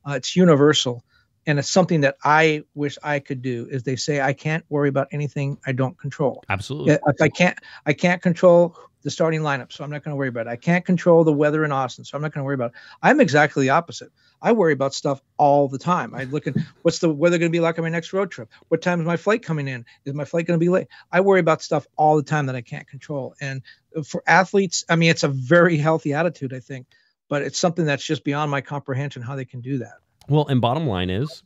it's universal, and it's something that I wish I could do, is they say, I can't worry about anything I don't control. Absolutely. If I can't control the starting lineup, so I'm not going to worry about it. I can't control the weather in Austin, so I'm not going to worry about it. I'm exactly the opposite. I worry about stuff all the time. I look at what's the weather going to be like on my next road trip? What time is my flight coming in? Is my flight going to be late? I worry about stuff all the time that I can't control. And for athletes, I mean, it's a very healthy attitude, I think, but it's something that's just beyond my comprehension how they can do that. Well, and bottom line is,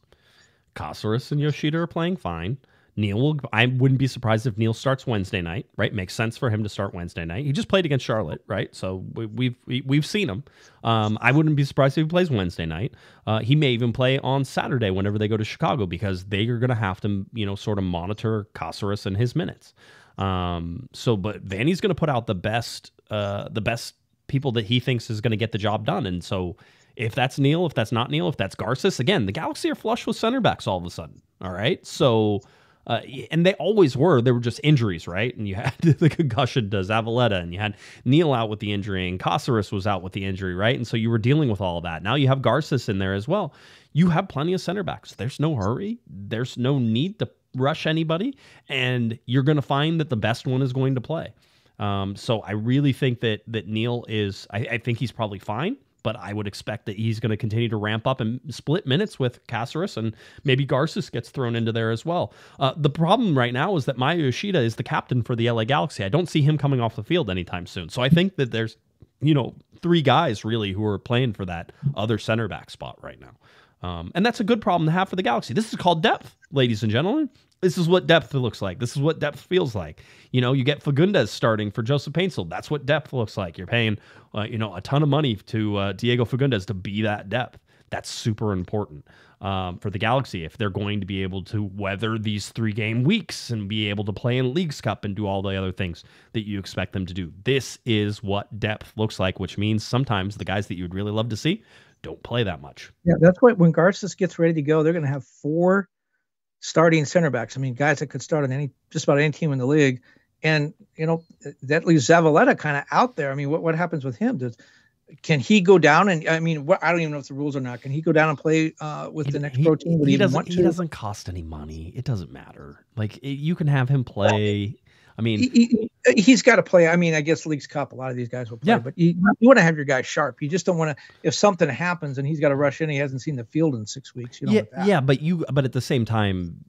Caceres and Yoshida are playing fine. I wouldn't be surprised if Neil starts Wednesday night, right? Makes sense for him to start Wednesday night. He just played against Charlotte, right? So we've seen him. I wouldn't be surprised if he plays Wednesday night. He may even play on Saturday whenever they go to Chicago, because they are going to have to, sort of monitor Caceres and his minutes. But Vanney's going to put out the best people that he thinks is going to get the job done. And so if that's Neil, if that's not Neil, if that's Garces, again, the Galaxy are flush with center backs all of a sudden. All right. So, and they always were. They were just injuries, right? And you had the concussion to Zavaleta, and you had Neil out with the injury, and Caceres was out with the injury, right? And so you were dealing with all of that. Now you have Garces in there as well. You have plenty of center backs. There's no hurry. There's no need to rush anybody, and you're going to find that the best one is going to play. So I really think that Neil is. I think he's probably fine. But I would expect that he's going to continue to ramp up and split minutes with Caceres, and maybe Garces gets thrown into there as well. The problem right now is that Maya Yoshida is the captain for the LA Galaxy. I don't see him coming off the field anytime soon. So I think that there's, 3 guys really who are playing for that other center back spot right now. And that's a good problem to have for the Galaxy. This is called depth, ladies and gentlemen. This is what depth looks like. This is what depth feels like. You get Fagundes starting for Joseph Paintsel. That's what depth looks like. You're paying, a ton of money to Diego Fagundes to be that depth. That's super important for the Galaxy if they're going to be able to weather these 3-game weeks and be able to play in Leagues Cup and do all the other things that you expect them to do. This is what depth looks like, which means sometimes the guys that you'd really love to see don't play that much. Yeah, that's why when Garces gets ready to go, they're going to have 4 starting center backs. I mean, guys that could start on just about any team in the league. And, that leaves Zavaleta kind of out there. I mean, what happens with him? Can he go down? And I mean, I don't even know if the rules are not. Can he go down and play with the next pro team? He doesn't cost any money. It doesn't matter. You can have him play. I mean, he's got to play. I mean, I guess Leagues Cup, a lot of these guys will play, but you want to have your guy sharp. You just don't want to, if something happens and he's got to rush in, he hasn't seen the field in 6 weeks. You don't want that. But at the same time,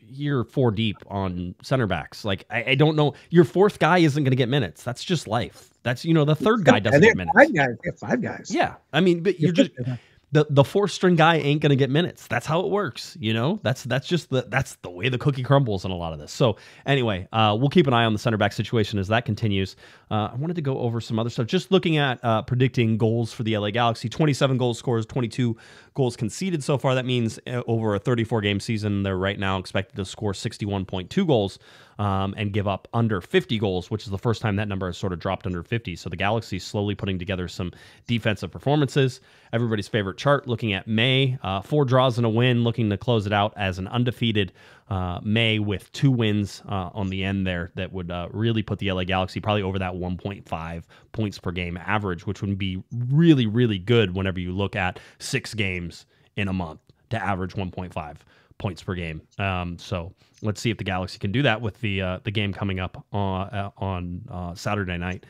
you're 4 deep on center backs. I don't know. Your 4th guy isn't going to get minutes. That's just life. That's, the 3rd guy doesn't get minutes. 5 guys. Yeah. I mean, but you're just... The 4th-string guy ain't going to get minutes. That's how it works, That's the way the cookie crumbles in a lot of this. So anyway, we'll keep an eye on the center back situation as that continues. I wanted to go over some other stuff. Just looking at predicting goals for the LA Galaxy, 27 goals scores, 22 goals conceded so far. That means over a 34-game season, they're right now expected to score 61.2 goals and give up under 50 goals, which is the first time that number has sort of dropped under 50. So the Galaxy slowly putting together some defensive performances. Everybody's favorite chart looking at May, 4 draws and a win, looking to close it out as an undefeated May with 2 wins on the end there that would really put the LA Galaxy probably over that 1.5 points per game average, which would be really, really good whenever you look at 6 games in a month to average 1.5 points per game. So let's see if the Galaxy can do that with the game coming up on Saturday night.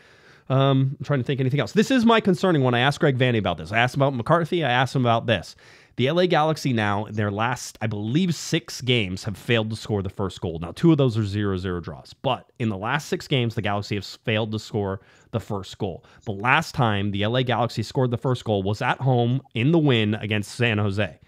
I'm trying to think anything else. This is my concerning one. I asked Greg Vanney about this. I asked him about McCarthy. I asked him about this. The LA Galaxy now, in their last, I believe, 6 games have failed to score the first goal. Now, 2 of those are 0-0 draws. But in the last 6 games, the Galaxy has failed to score the first goal. The last time the LA Galaxy scored the first goal was at home in the win against San Jose.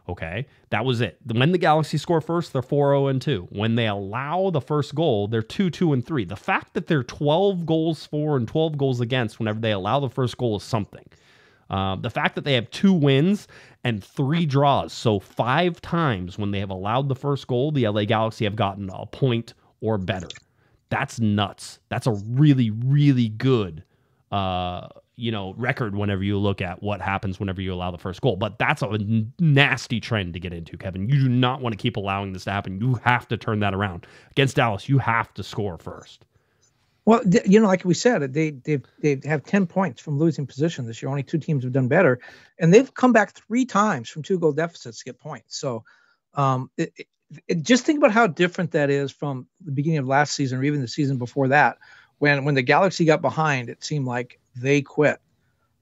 Okay, that was it. When the Galaxy score first, they're 4-0-2. When they allow the first goal, they're 2-2-3. The fact that they're 12 goals for and 12 goals against whenever they allow the first goal is something. The fact that they have 2 wins and 3 draws, so 5 times when they have allowed the first goal, the LA Galaxy have gotten a point or better. That's nuts. That's a really, really good record whenever you look at what happens whenever you allow the first goal. But that's a nasty trend to get into, Kevin. You do not want to keep allowing this to happen. You have to turn that around. Against Dallas, you have to score first. Well, like we said, they have 10 points from losing position this year. Only 2 teams have done better, and they've come back 3 times from 2-goal deficits to get points. So just think about how different that is from the beginning of last season or even the season before that, when the Galaxy got behind, it seemed like they quit.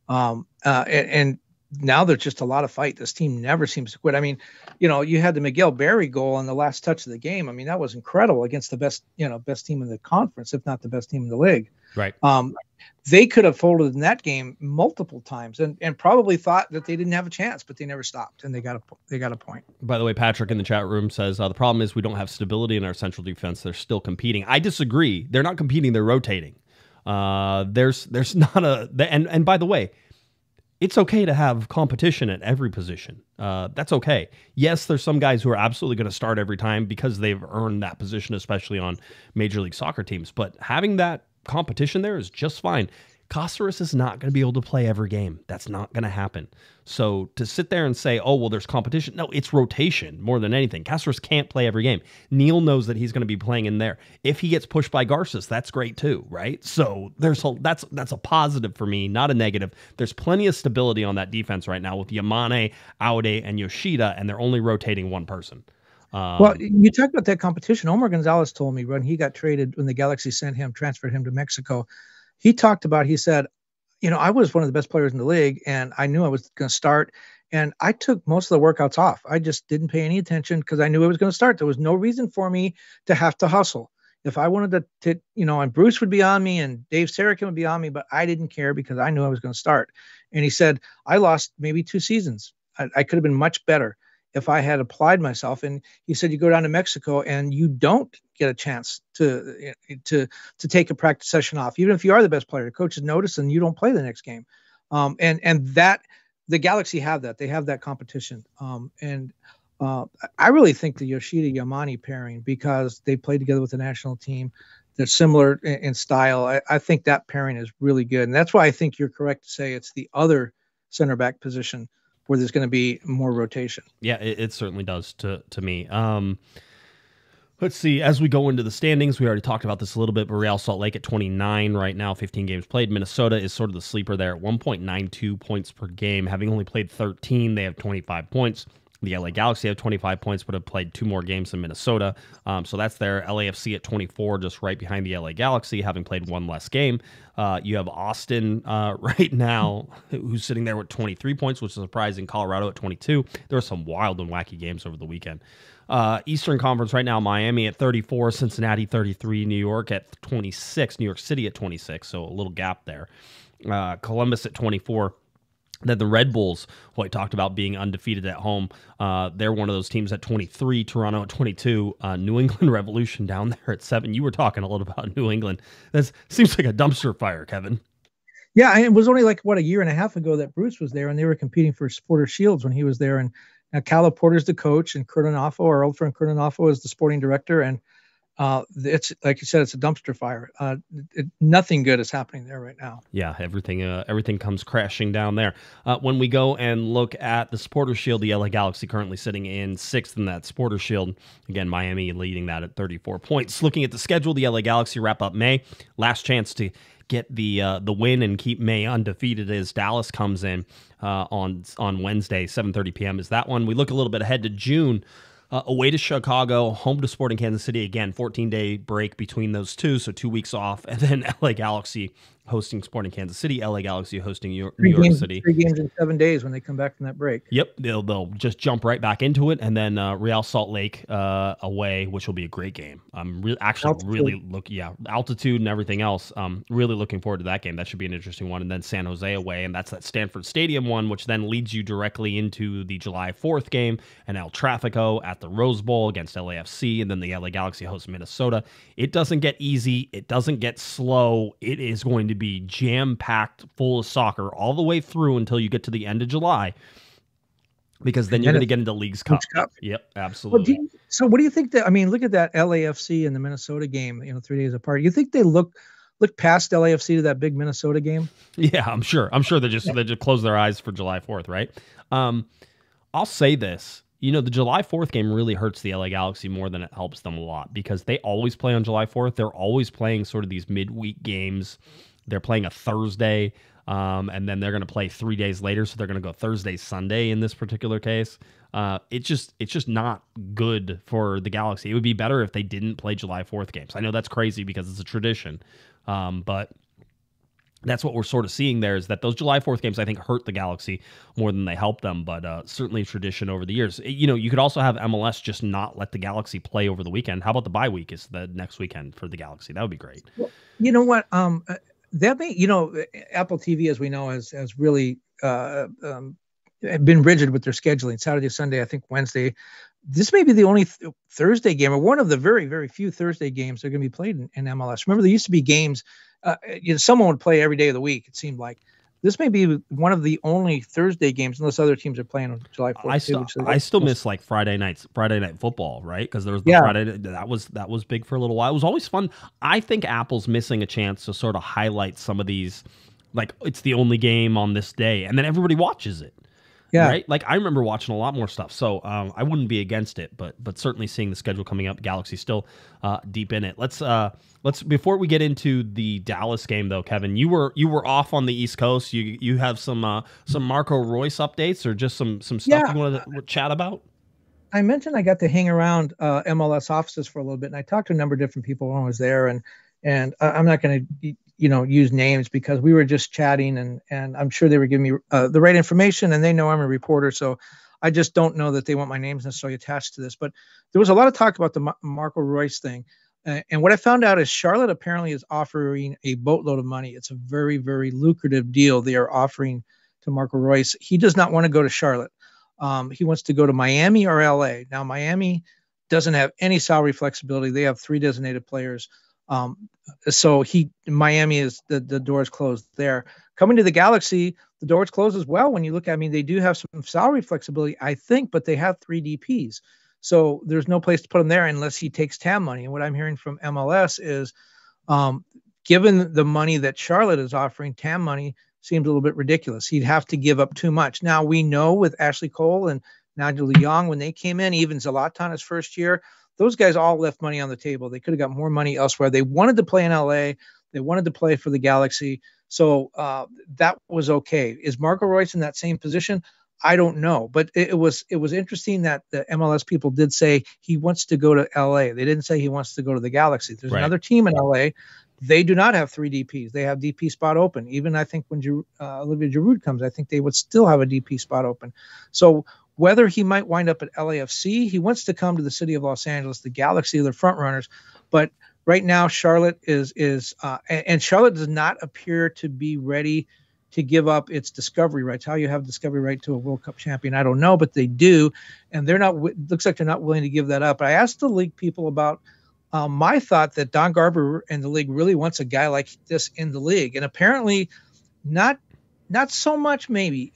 And now there's just a lot of fight. This team never seems to quit. I mean, you had the Miguel Berry goal on the last touch of the game. I mean, that was incredible against the best team in the conference, if not the best team in the league. Right. They could have folded in that game multiple times and probably thought that they didn't have a chance, but they never stopped, and they got a point. By the way, Patrick in the chat room says the problem is we don't have stability in our central defense. They're still competing. I disagree. They're not competing. They're rotating. There's not and by the way, it's okay to have competition at every position. That's okay. Yes, there's some guys who are absolutely going to start every time because they've earned that position, especially on Major League Soccer teams. But having that competition there is just fine. Cáceres is not going to be able to play every game. That's not going to happen. So to sit there and say, oh, well, there's competition. No, it's rotation more than anything. Cáceres can't play every game. Neil knows that he's going to be playing in there. If he gets pushed by Garces, that's great too, right? So that's a positive for me, not a negative. There's plenty of stability on that defense right now with Yamane, Aude, and Yoshida, and they're only rotating one person. Well, you talk about that competition. Omar Gonzalez told me when he got traded, when the Galaxy transferred him to Mexico, he said, I was one of the best players in the league, and I knew I was going to start, and I took most of the workouts off. I just didn't pay any attention because I knew I was going to start. There was no reason for me to have to hustle. If I wanted to and Bruce would be on me and Dave Sarachan would be on me, but I didn't care because I knew I was going to start. And he said, I lost maybe 2 seasons. I could have been much better if I had applied myself. And he said, you go down to Mexico and you don't get a chance to take a practice session off, even if you are the best player. The coaches notice and you don't play the next game. And that the Galaxy have that. They have that competition. I really think the Yoshida Yamane pairing, because they played together with the national team, they're similar in style. I think that pairing is really good. And that's why I think you're correct to say it's the other center back position where there's going to be more rotation. Yeah, it certainly does to me. Let's see. As we go into the standings, we already talked about this a little bit, but Real Salt Lake at 29 right now, 15 games played. Minnesota is sort of the sleeper there at 1.92 points per game. Having only played 13, they have 25 points. The LA Galaxy have 25 points, but have played 2 more games than Minnesota. So that's there. LAFC at 24, just right behind the LA Galaxy, having played 1 less game. You have Austin right now, who's sitting there with 23 points, which is surprising. Colorado at 22. There were some wild and wacky games over the weekend. Eastern Conference right now, Miami at 34, Cincinnati 33, New York at 26, New York City at 26, so a little gap there. Columbus at 24. Then the Red Bulls, who I talked about being undefeated at home, they're one of those teams at 23, Toronto at 22, New England Revolution down there at 7. You were talking a little about New England. That seems like a dumpster fire, Kevin. Yeah, it was only a year and a half ago that Bruce was there, and they were competing for Supporter Shields when he was there. And now Calif Porter's the coach, and Kurt Onafo, our old friend Kurt Onafo, is the sporting director. And it's like you said, it's a dumpster fire. Nothing good is happening there right now. Yeah, everything comes crashing down there. When we go and look at the Supporter Shield, the LA Galaxy currently sitting in 6th in that Supporter Shield. Again, Miami leading that at 34 points. Looking at the schedule, the LA Galaxy wrap up May. Last chance to get the win and keep May undefeated as Dallas comes in on Wednesday, 7:30 p.m. is that one. We look a little bit ahead to June. Away to Chicago, home to Sporting Kansas City. Again, 14-day break between those two, so 2 weeks off. And then LA Galaxy hosting Sporting Kansas City, LA Galaxy hosting New York City. 3 games in 7 days when they come back from that break. Yep, they'll just jump right back into it. And then Real Salt Lake away, which will be a great game. I'm altitude and everything else. Really looking forward to that game. That should be an interesting one. And then San Jose away, and that's that Stanford Stadium one, which then leads you directly into the July 4th game and El Tráfico at the Rose Bowl against LAFC, and then the LA Galaxy hosts Minnesota. It doesn't get easy. It doesn't get slow. It is going to be jam-packed full of soccer all the way through until you get to the end of July, because then you're going to get into Leagues Cup. Yep, absolutely. Well, so what do you think that, look at that LAFC and the Minnesota game, 3 days apart. You think they look past LAFC to that big Minnesota game? Yeah, I'm sure they just close their eyes for July 4th, right? I'll say this. The July 4th game really hurts the LA Galaxy more than it helps them a lot, because they always play on July 4th. They're always playing sort of these midweek games. They're playing a Thursday, and then they're going to play 3 days later, so they're going to go Thursday, Sunday in this particular case. It's just not good for the Galaxy. It would be better if they didn't play July 4th games. I know that's crazy because it's a tradition, but that's what we're sort of seeing there, is that those July 4th games, I think, hurt the Galaxy more than they helped them, but certainly a tradition over the years. You could also have MLS just not let the Galaxy play over the weekend. How about the bye week is the next weekend for the Galaxy? That would be great. Well, you know what? That may, Apple TV, as we know, has really been rigid with their scheduling. Saturday, Sunday, I think Wednesday. This may be the only Thursday game, or one of the very, very few Thursday games that are going to be played in MLS. Remember, there used to be games. Someone would play every day of the week, it seemed like. This may be one of the only Thursday games, unless other teams are playing on July 4th. I still miss like Friday night football, right? Because there was the Friday that was big for a little while. It was always fun. I think Apple's missing a chance to sort of highlight some of these, like it's the only game on this day, and then everybody watches it. Yeah. Right. Like I remember watching a lot more stuff, so I wouldn't be against it, but certainly seeing the schedule coming up, Galaxy still deep in it. Let's before we get into the Dallas game though, Kevin, you were off on the East Coast. You have some Marco Reus updates or just some stuff you want to chat about? I mentioned I got to hang around MLS offices for a little bit, and I talked to a number of different people when I was there, and I'm not going to use names because we were just chatting, and I'm sure they were giving me the right information, and they know I'm a reporter, so I just don't know that they want my names necessarily attached to this. But there was a lot of talk about the Marco Reus thing, and what I found out is Charlotte apparently is offering a boatload of money. It's a very, very lucrative deal they are offering to Marco Reus. He does not want to go to Charlotte. He wants to go to Miami or LA. Now Miami doesn't have any salary flexibility. They have 3 designated players. So Miami is the door is closed there. Coming to the Galaxy, the door is closed as well. When you look, they do have some salary flexibility, I think, but they have 3 DPs. So there's no place to put him there unless he takes TAM money. And what I'm hearing from MLS is, given the money that Charlotte is offering, TAM money seems a little bit ridiculous. He'd have to give up too much. Now we know with Ashley Cole and Nigel Young, when they came in, even Zlatan his first year, those guys all left money on the table. They could have got more money elsewhere. They wanted to play in LA. They wanted to play for the Galaxy. So that was okay. Is Marco Reus in that same position? I don't know. But it was interesting that the MLS people did say he wants to go to LA. They didn't say he wants to go to the Galaxy. There's another team in LA. They do not have 3 DPs. They have DP spot open. Even I think when Olivier Giroud comes, I think they would still have a DP spot open. So whether he might wind up at LAFC, he wants to come to the city of Los Angeles. The Galaxy are the front runners, but right now Charlotte and Charlotte does not appear to be ready to give up its discovery rights. How you have discovery right to a World Cup champion, I don't know, but they do, and they're not. Looks like they're not willing to give that up. I asked the league people about my thought that Don Garber and the league really wants a guy like this in the league, and apparently not so much. Maybe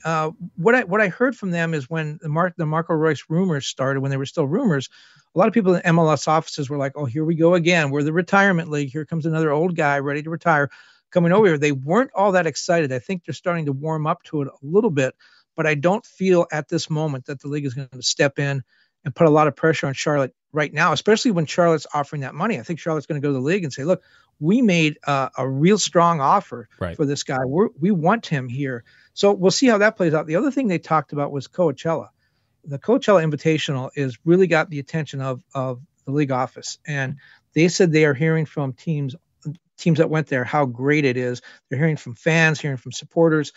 what I heard from them is when the Marco Reus rumors started, when they were still rumors, a lot of people in MLS offices were like, "Oh, here we go again. We're the retirement league. Here comes another old guy ready to retire coming over here." They weren't all that excited. I think they're starting to warm up to it a little bit, but I don't feel at this moment that the league is going to step in and put a lot of pressure on Charlotte right now, especially when Charlotte's offering that money. I think Charlotte's going to go to the league and say, "Look, we made a real strong offer for this guy. We want him here." So we'll see how that plays out. The other thing they talked about was Coachella. The Coachella Invitational is really got the attention of the league office. And they said they are hearing from teams that went there how great it is. They're hearing from fans, hearing from supporters.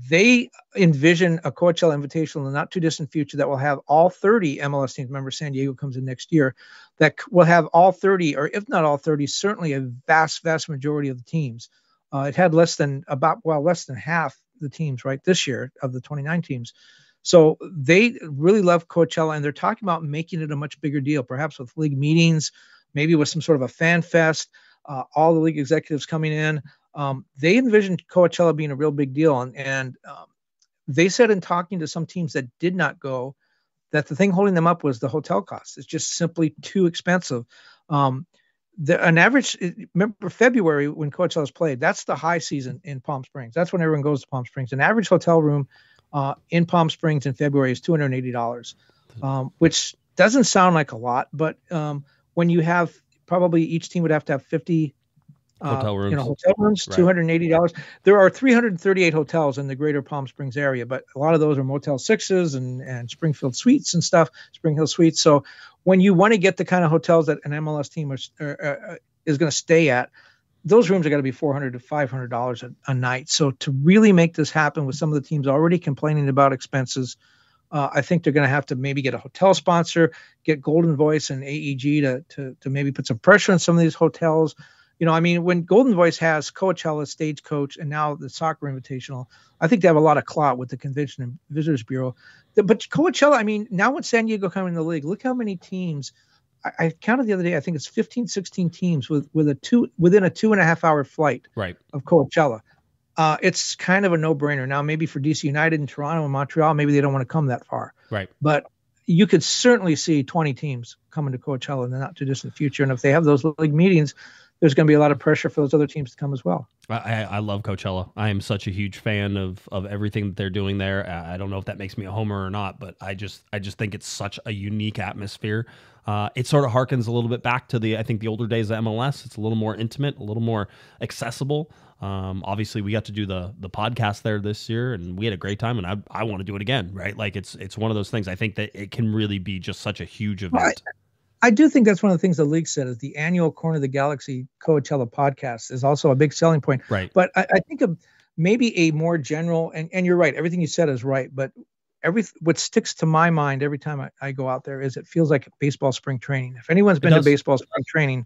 They envision a Coachella Invitational in the not too distant future that will have all 30 MLS teams. Remember, San Diego comes in next year. That will have all 30, or if not all 30, certainly a vast, vast majority of the teams. It had less than half the teams right this year of the 29 teams. So they really love Coachella, and they're talking about making it a much bigger deal, perhaps with league meetings, maybe with some sort of a fan fest, all the league executives coming in. They envisioned Coachella being a real big deal. And they said in talking to some teams that did not go, that the thing holding them up was the hotel costs. It's just simply too expensive. An average, remember February when Coachella's played, that's the high season in Palm Springs. That's when everyone goes to Palm Springs. An average hotel room in Palm Springs in February is $280, which doesn't sound like a lot, but when you have probably each team would have to have 50 hotel rooms, right. $280. There are 338 hotels in the greater Palm Springs area, but a lot of those are Motel 6s and Springfield Suites and stuff, Spring Hill Suites. So when you want to get the kind of hotels that an MLS team is going to stay at, those rooms are going to be $400 to $500 a night. So to really make this happen with some of the teams already complaining about expenses, I think they're going to have to maybe get a hotel sponsor, get Golden Voice and AEG to maybe put some pressure on some of these hotels. I mean, when Golden Voice has Coachella, Stagecoach, and now the Soccer Invitational, I think they have a lot of clout with the Convention and Visitors Bureau. But Coachella, I mean, now with San Diego coming in the league, look how many teams. I counted the other day, I think it's 15, 16 teams within a 2.5 hour flight of Coachella. It's kind of a no-brainer. Now, maybe for DC United and Toronto and Montreal, maybe they don't want to come that far. Right. But you could certainly see 20 teams coming to Coachella in the not-too-distant future. And if they have those league meetings, there's going to be a lot of pressure for those other teams to come as well. I love Coachella. I am such a huge fan of everything that they're doing there. I don't know if that makes me a homer or not, but I just think it's such a unique atmosphere. It sort of harkens a little bit back to the older days of MLS. It's a little more intimate, a little more accessible. Obviously, we got to do the podcast there this year, and we had a great time, and I want to do it again, right? Like it's one of those things. I think that it can really be just such a huge event. I do think that's one of the things the league said is the annual Corner of the Galaxy Coachella podcast is also a big selling point. Right. But I think maybe a more general, and you're right, everything you said is right, but what sticks to my mind every time I go out there is it feels like baseball spring training. If anyone's been to baseball spring training,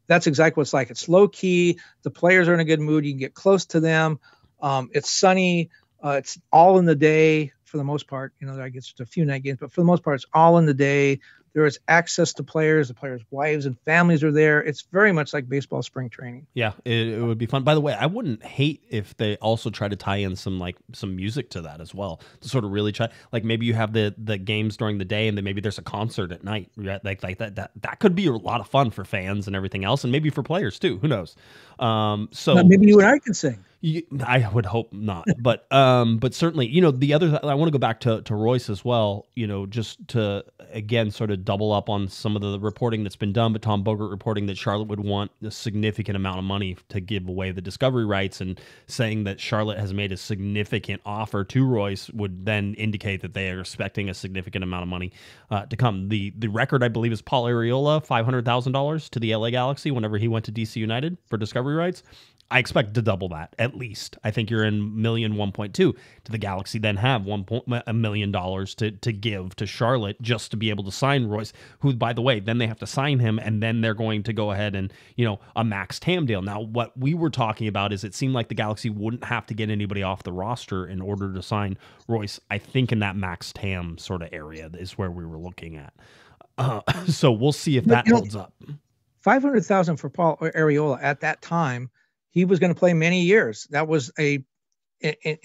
that's exactly what it's like. It's low key. The players are in a good mood. You can get close to them. It's sunny. It's all in the day for the most part. I guess it's a few night games, but for the most part, it's all in the day. There is access to players. The players' wives and families are there. It's very much like baseball spring training. Yeah, it would be fun. By the way, I wouldn't hate if they also try to tie in some music to that as well, to sort of really try. Like maybe you have the games during the day, and then maybe there's a concert at night. Right? Like that could be a lot of fun for fans and everything else, and maybe for players too. Who knows? So maybe you and I can sing. I would hope not, but certainly, the other. I want to go back to Reus as well. Just to again sort of double up on some of the reporting that's been done. But Tom Bogert reporting that Charlotte would want a significant amount of money to give away the discovery rights, and saying that Charlotte has made a significant offer to Reus would then indicate that they are expecting a significant amount of money to come. The record, I believe, is Paul Arriola, $500,000 to the LA Galaxy whenever he went to DC United for discovery rights. I expect to double that at least. I think you're in million 1.2. To the Galaxy then have $1 million to give to Charlotte just to be able to sign Reus, who, by the way, then they have to sign him, and then they're going to go ahead and, a max TAM deal. Now, what we were talking about is it seemed like the Galaxy wouldn't have to get anybody off the roster in order to sign Reus. I think in that max TAM sort of area is where we were looking at. So we'll see if that holds up. $500,000 for Paul Arriola at that time. He was going to play many years. That was in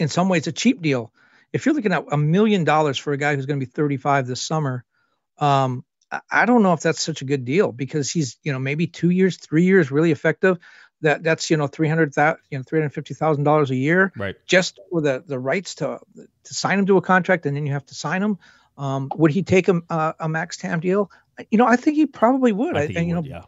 some ways, a cheap deal. If you're looking at $1 million for a guy who's going to be 35 this summer, I don't know if that's such a good deal, because he's, maybe 2 years, 3 years, really effective. That's $350,000 a year, right? Just for the rights to sign him to a contract, and then you have to sign him. Would he take a max TAM deal? I think he probably would. I think he would, yeah.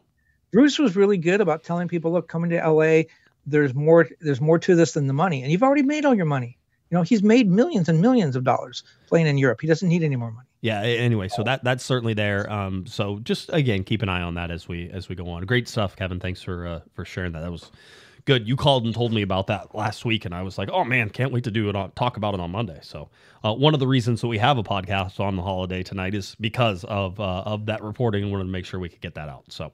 Bruce was really good about telling people, look, coming to LA, there's more to this than the money. And you've already made all your money. He's made millions and millions of dollars playing in Europe. He doesn't need any more money. Yeah. Anyway, so that's certainly there. So just again, keep an eye on that as we go on. Great stuff, Kevin. Thanks for sharing that. That was good. You called and told me about that last week, and I was like, oh man, can't wait to talk about it on Monday. So one of the reasons that we have a podcast on the holiday tonight is because of that reporting, and wanted to make sure we could get that out. So.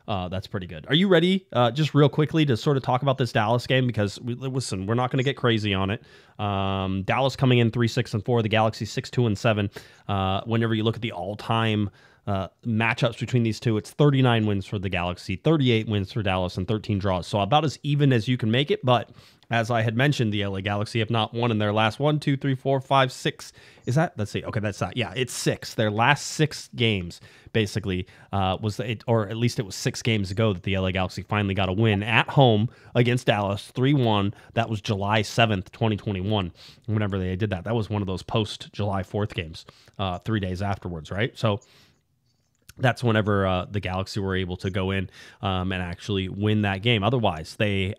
That's pretty good. Are you ready, just real quickly, to sort of talk about this Dallas game? Because, listen, we're not going to get crazy on it. Dallas coming in 3-6-4, the Galaxy 6-2-7. Whenever you look at the all-time matchups between these two, it's 39 wins for the Galaxy, 38 wins for Dallas, and 13 draws. So about as even as you can make it, but as I had mentioned, the LA Galaxy have not won in their last 1, 2, 3, 4, 5, 6. Is that? Let's see. Okay, that's that. Yeah, it's 6. Their last 6 games, basically, or at least it was 6 games ago that the LA Galaxy finally got a win at home against Dallas, 3-1. That was July 7th, 2021, whenever they did that. That was one of those post-July 4th games, 3 days afterwards, right? So that's whenever the Galaxy were able to go in and actually win that game. Otherwise, they,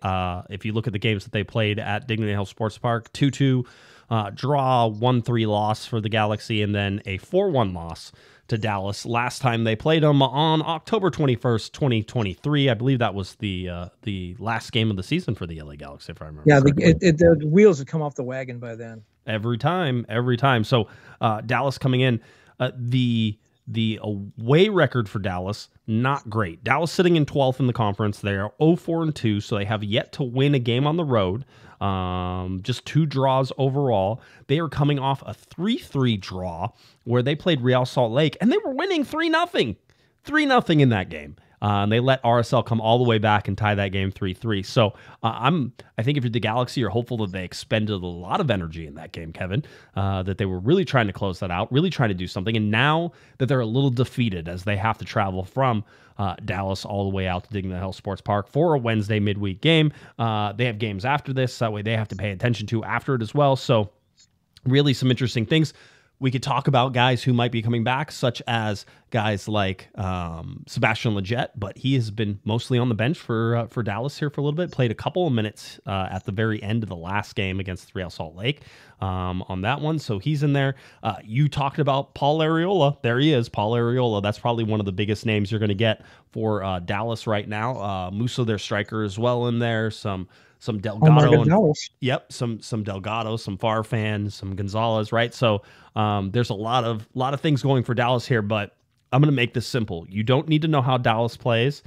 if you look at the games that they played at Dignity Health Sports Park, 2-2 draw, 1-3 loss for the Galaxy, and then a 4-1 loss to Dallas. Last time they played them on October 21st, 2023. I believe that was the last game of the season for the LA Galaxy, if I remember. Yeah, correctly. the wheels had come off the wagon by then. Every time. So Dallas coming in, the away record for Dallas, not great. Dallas sitting in 12th in the conference. They are 0-4-2, so they have yet to win a game on the road. Just 2 draws overall. They are coming off a 3-3 draw where they played Real Salt Lake, and they were winning 3-0. 3-0 in that game. They let RSL come all the way back and tie that game 3-3. So I think if you're the Galaxy, you're hopeful that they expended a lot of energy in that game, Kevin, that they were really trying to close that out, really trying to do something. And now that they're a little defeated as they have to travel from Dallas all the way out to Dignity Hill Sports Park for a Wednesday midweek game. They have games after this. That way they have to pay attention to after it as well. So really some interesting things. We could talk about guys who might be coming back, such as guys like Sebastian Lletget, but he has been mostly on the bench for Dallas here for a little bit. Played a couple of minutes at the very end of the last game against Real Salt Lake on that one, so he's in there. You talked about Paul Arriola. There he is, Paul Arriola. That's probably one of the biggest names you're going to get for Dallas right now. Musso, their striker, as well in there. Some Delgado, some Delgado, some Farfan, some Gonzalez, right? So there's a lot of things going for Dallas here, but I'm going to make this simple. You don't need to know how Dallas plays.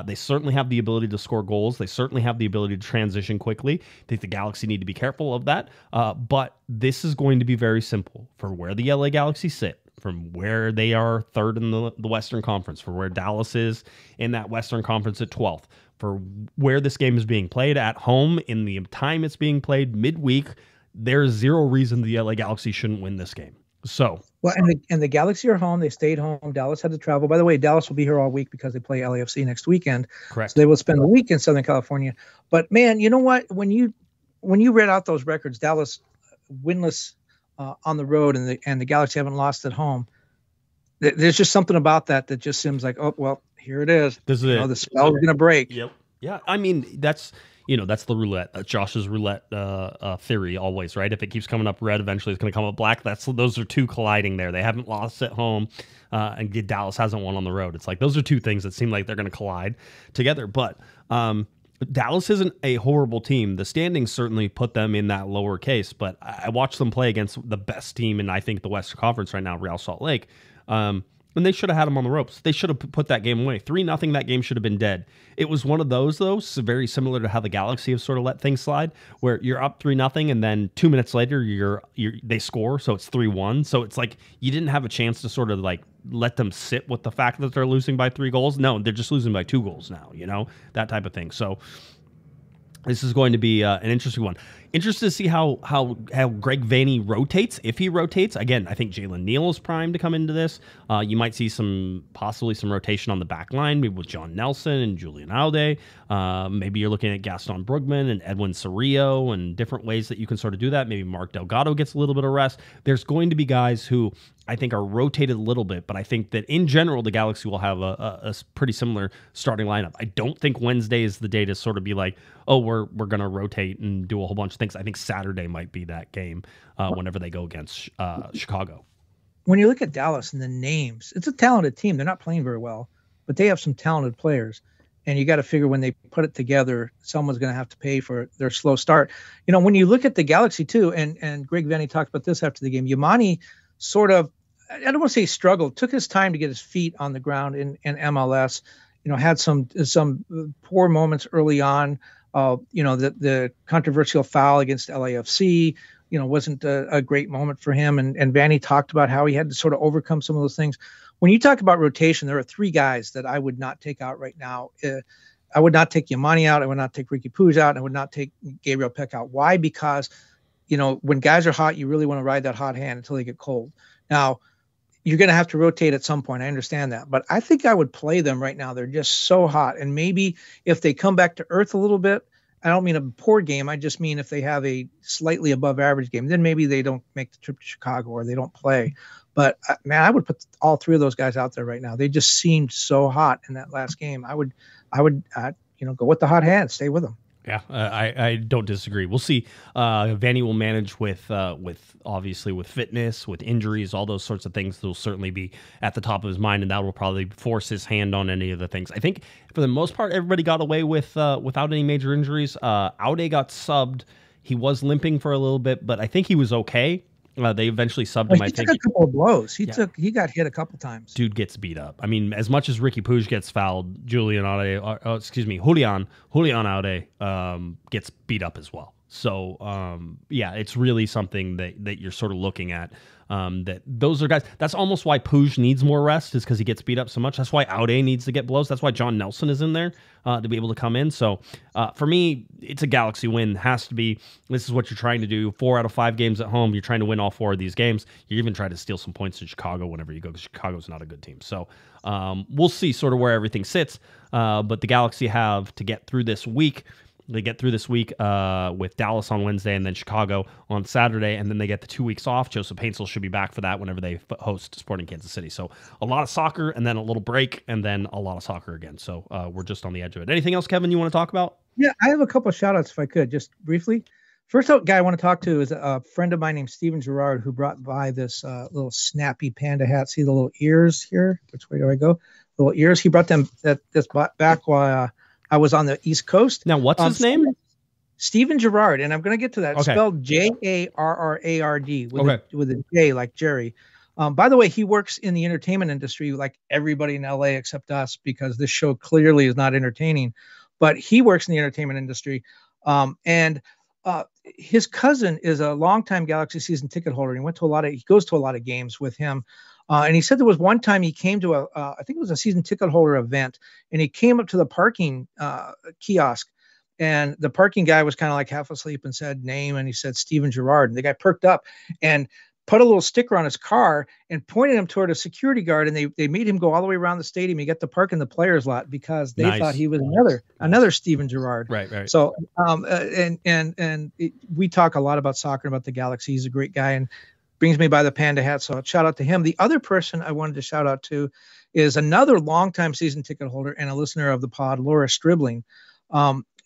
They certainly have the ability to score goals. They certainly have the ability to transition quickly. I think the Galaxy need to be careful of that. But this is going to be very simple for where the LA Galaxy sit, from where they are third in the Western Conference, for where Dallas is in that Western Conference at 12th, for where this game is being played at home, in the time it's being played midweek. There's zero reason the LA Galaxy shouldn't win this game. So, well, and the Galaxy are home. They stayed home. Dallas had to travel. By the way, Dallas will be here all week because they play LAFC next weekend. Correct. So they will spend the week in Southern California. But man, you know what? When you read out those records, Dallas winless on the road, and the Galaxy haven't lost at home. There's just something about that just seems like, oh well, here it is. This is it. The spell's going to break. Yep. Yeah. I mean, that's the roulette. That's Josh's roulette theory always, right? If it keeps coming up red, eventually it's going to come up black. Those are 2 colliding there. They haven't lost at home, and Dallas hasn't won on the road. It's like those are 2 things that seem like they're going to collide together. But Dallas isn't a horrible team. The standings certainly put them in that lower case, but I watched them play against the best team in, I think, the Western Conference right now, Real Salt Lake. And they should have had them on the ropes. They should have put that game away. 3-0, that game should have been dead. It was one of those, though, so very similar to how the Galaxy have sort of let things slide, where you're up 3-0, and then 2 minutes later, they score, so it's 3-1. So it's like you didn't have a chance to sort of like let them sit with the fact that they're losing by 3 goals. No, they're just losing by 2 goals now, that type of thing. So this is going to be an interesting one. Interested to see how Greg Vanney rotates, if he rotates. Again, I think Jalen Neal is primed to come into this. You might see possibly some rotation on the back line, maybe with John Nelson and Julian Alde. Maybe you're looking at Gaston Brugman and Edwin Cerrillo and different ways that you can sort of do that. Maybe Mark Delgado gets a little bit of rest. There's going to be guys who I think are rotated a little bit, but I think that in general, the Galaxy will have a pretty similar starting lineup. I don't think Wednesday is the day to sort of be like, oh, we're going to rotate and do a whole bunch of things. I think Saturday might be that game whenever they go against Chicago. When you look at Dallas and the names, it's a talented team. They're not playing very well, but they have some talented players. And you got to figure when they put it together, someone's going to have to pay for their slow start. When you look at the Galaxy too, and Greg Vanney talked about this after the game, Yamane sort of, I don't want to say struggled, took his time to get his feet on the ground in MLS, had some poor moments early on. The controversial foul against LAFC, wasn't a great moment for him. And Vanney talked about how he had to sort of overcome some of those things. When you talk about rotation, there are 3 guys that I would not take out right now. I would not take Yamane out. I would not take Riqui Puig out. And I would not take Gabriel Peck out. Why? Because, when guys are hot, you really want to ride that hot hand until they get cold. Now, you're going to have to rotate at some point. I understand that. But I think I would play them right now. They're just so hot. And maybe if they come back to earth a little bit, I don't mean a poor game. I just mean if they have a slightly above average game, then maybe they don't make the trip to Chicago or they don't play. But, man, I would put all 3 of those guys out there right now. They just seemed so hot in that last game. I would go with the hot hand, stay with them. Yeah, I don't disagree. We'll see. Vanney will manage with obviously with fitness, with injuries, all those sorts of things. They'll certainly be at the top of his mind, and that will probably force his hand on any of the things. I think for the most part, everybody got away with without any major injuries. Aude got subbed. He was limping for a little bit, but I think he was okay. They eventually subbed him. He took a couple of blows. He got hit a couple times. Dude gets beat up. I mean, as much as Riqui Puig gets fouled, Julian Aude, Julian Aude gets beat up as well. So yeah, it's really something that you're sort of looking at. That those are guys. That's almost why Puig needs more rest, is because he gets beat up so much. That's why Aude needs to get blows. That's why John Nelson is in there to be able to come in. So for me, it's a Galaxy win. Has to be. This is what you're trying to do. 4 out of 5 games at home. You're trying to win all 4 of these games. You even try to steal some points in Chicago whenever you go, because Chicago's not a good team. So we'll see sort of where everything sits. But the Galaxy have to get through this week. They get through this week with Dallas on Wednesday and then Chicago on Saturday, and then they get the 2 weeks off. Joseph Paintsel should be back for that whenever they host Sporting Kansas City. So a lot of soccer, and then a little break, and then a lot of soccer again. So we're just on the edge of it. Anything else, Kevin, you want to talk about? Yeah, I have a couple of shout-outs if I could, just briefly. First guy I want to talk to is a friend of mine named Steven Gerard, who brought by this little snappy panda hat. See the little ears here? Which way do I go? Little ears. He brought them this back while I was on the East Coast. Now, what's his name? Steven Gerard, and I'm going to get to that. Okay. Spelled Jarrard with a J like Jerry. By the way, he works in the entertainment industry like everybody in LA except us, because this show clearly is not entertaining. But he works in the entertainment industry. And his cousin is a longtime Galaxy season ticket holder. He goes to a lot of games with him. And he said there was one time he came to I think it was a season ticket holder event, and he came up to the parking kiosk, and the parking guy was kind of like half asleep and said name, and he said Steven Gerard, and the guy perked up and put a little sticker on his car and pointed him toward a security guard, and they made him go all the way around the stadium. He got to park in the players lot because they thought he was another Steven Gerard. Right. So we talk a lot about soccer, about the Galaxy. He's a great guy, and brings me by the panda hat, so shout out to him. The other person I wanted to shout out to is another longtime season ticket holder and a listener of the pod, Laura Stribling.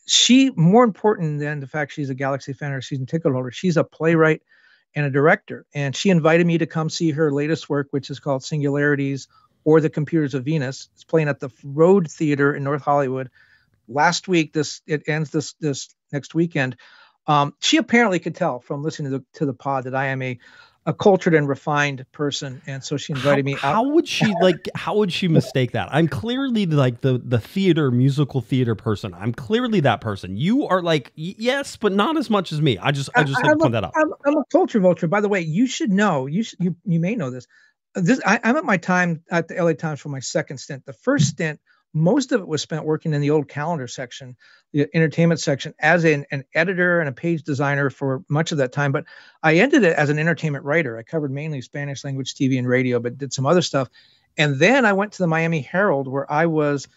She, more important than the fact she's a Galaxy fan or a season ticket holder, she's a playwright and a director. And she invited me to come see her latest work, which is called Singularities or the Computers of Venus. It's playing at the Road Theater in North Hollywood. Last week, it ends this next weekend. She apparently could tell from listening to the pod that I am a cultured and refined person, and so she invited me out. How would she mistake that? I'm clearly like the musical theater person. I'm clearly that person. You are like, yes, but not as much as me. I just had to point that out. I'm a culture vulture. By the way, you should know. You may know this. I'm at my time at the LA Times for my second stint. The first stint, most of it was spent working in the old calendar section, the entertainment section, as an editor and a page designer for much of that time. But I ended it as an entertainment writer. I covered mainly Spanish language TV and radio, but did some other stuff. And then I went to the Miami Herald, where I was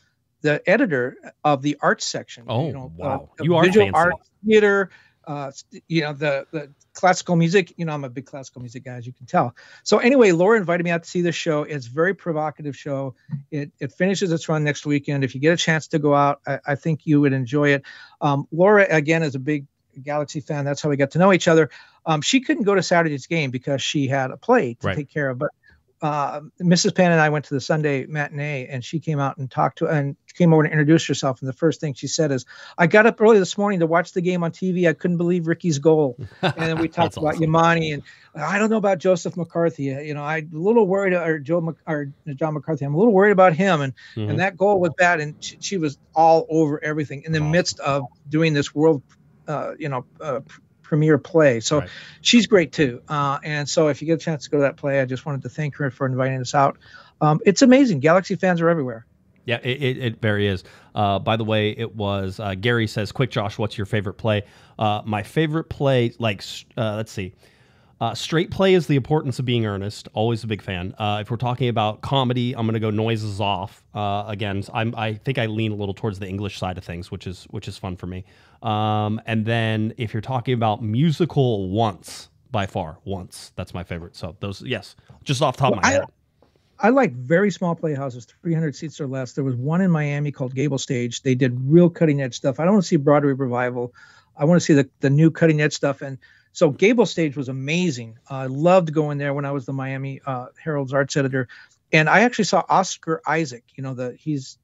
the editor of the arts section. Oh, wow. You are visual fancy. art, theater, the classical music. I'm a big classical music guy, as you can tell. So anyway, Laura invited me out to see this show. It's a very provocative show. It finishes its run next weekend. If you get a chance to go out, I think you would enjoy it. Laura, again, is a big Galaxy fan. That's how we got to know each other. She couldn't go to Saturday's game because she had a play to take care of. But Mrs. Pan and I went to the Sunday matinee, and she came out and came over to introduce herself. And the first thing she said is, I got up early this morning to watch the game on TV. I couldn't believe Ricky's goal. And then we talked about Yamane, and I don't know about Joseph McCarthy. I'm a little worried, or John McCarthy. I'm a little worried about him. And that goal was bad. And she was all over everything in the midst of doing this world, premiere play. So she's great too. And so if you get a chance to go to that play, I just wanted to thank her for inviting us out. It's amazing. Galaxy fans are everywhere. Yeah, it very is. By the way, it was Gary says, quick, Josh, what's your favorite play? My favorite play, let's see. Straight play is The Importance of Being Earnest. Always a big fan. If we're talking about comedy, I'm going to go Noises Off. Again, I think I lean a little towards the English side of things, which is fun for me. And then if you're talking about musical, Once, by far, Once. That's my favorite. So those, yes, just off the top of my head. I like very small playhouses, 300 seats or less. There was one in Miami called Gable Stage. They did real cutting edge stuff. I don't want to see Broadway revival. I want to see the new cutting edge stuff. And so Gable Stage was amazing. I loved going there when I was the Miami Herald's arts editor. And I actually saw Oscar Isaac. You know, he's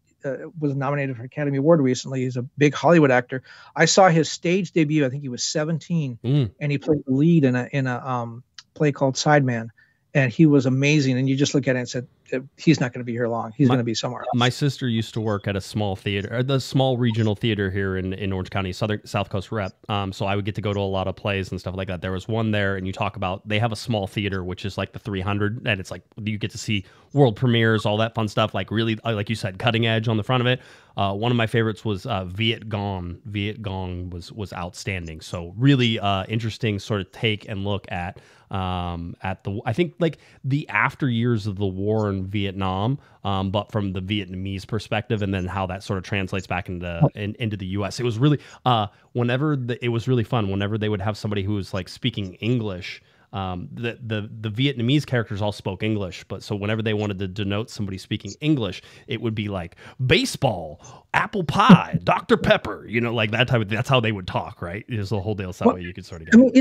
was nominated for Academy Award recently. He's a big Hollywood actor. I saw his stage debut. I think he was 17, and he played the lead in a play called Sideman. And he was amazing. And you just look at it and said, he's not going to be here long. He's going to be somewhere else. My sister used to work at a small theater, the small regional theater here in Orange County, South Coast Rep. So I would get to go to a lot of plays and stuff like that. There was one there, and you talk about, they have a small theater, which is like the 300, and it's like you get to see world premieres, all that fun stuff, like really, like you said, cutting edge on the front of it. One of my favorites was Viet Gong. Viet Gong was outstanding. So really interesting sort of take and look at I think like the after years of the war in Vietnam, but from the Vietnamese perspective, and then how that sort of translates back into the U.S. It was really it was really fun whenever they would have somebody who was like speaking English. The Vietnamese characters all spoke English, but so whenever they wanted to denote somebody speaking English, it would be like baseball, apple pie, Dr. Pepper, you know, like that type of. That's how they would talk, right? There's a whole deal. So that way you could sort of get. I mean,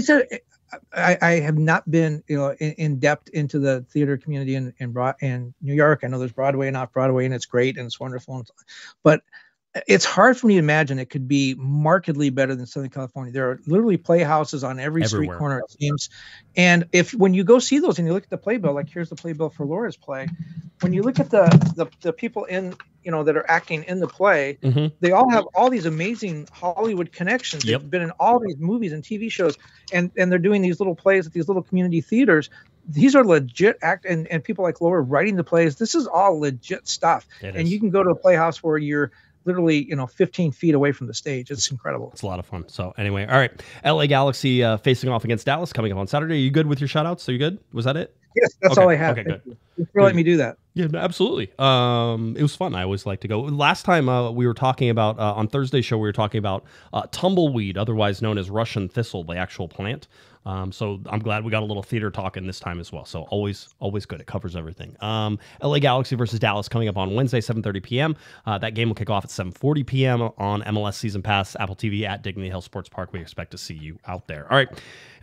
I have not been, you know, in depth into the theater community in New York. I know there's Broadway and off Broadway, and it's great and it's wonderful, but it's hard for me to imagine it could be markedly better than Southern California. There are literally playhouses on every street corner, it seems. And when you go see those and you look at the playbill, like here's the playbill for Laura's play, when you look at the people in, you know, that are acting in the play, they all have all these amazing Hollywood connections. They've been in all these movies and TV shows, and they're doing these little plays at these little community theaters. These are legit and people like Laura writing the plays. This is all legit stuff. And you can go to a playhouse where you're literally, you know, 15 feet away from the stage. It's incredible. It's a lot of fun. So anyway, all right. LA Galaxy facing off against Dallas coming up on Saturday. Are you good with your shout outs? Are you good? Was that it? Yes, that's all I have. Okay, good. Thanks for letting me do that. Yeah, absolutely. It was fun. I always like to go. Last time we were talking about, on Thursday's show, we were talking about tumbleweed, otherwise known as Russian thistle, the actual plant. So I'm glad we got a little theater talk in this time as well. So always good. It covers everything. LA Galaxy versus Dallas coming up on Wednesday, 7:30 p.m. That game will kick off at 7:40 p.m. on MLS Season Pass, Apple TV at Dignity Health Sports Park. We expect to see you out there. All right.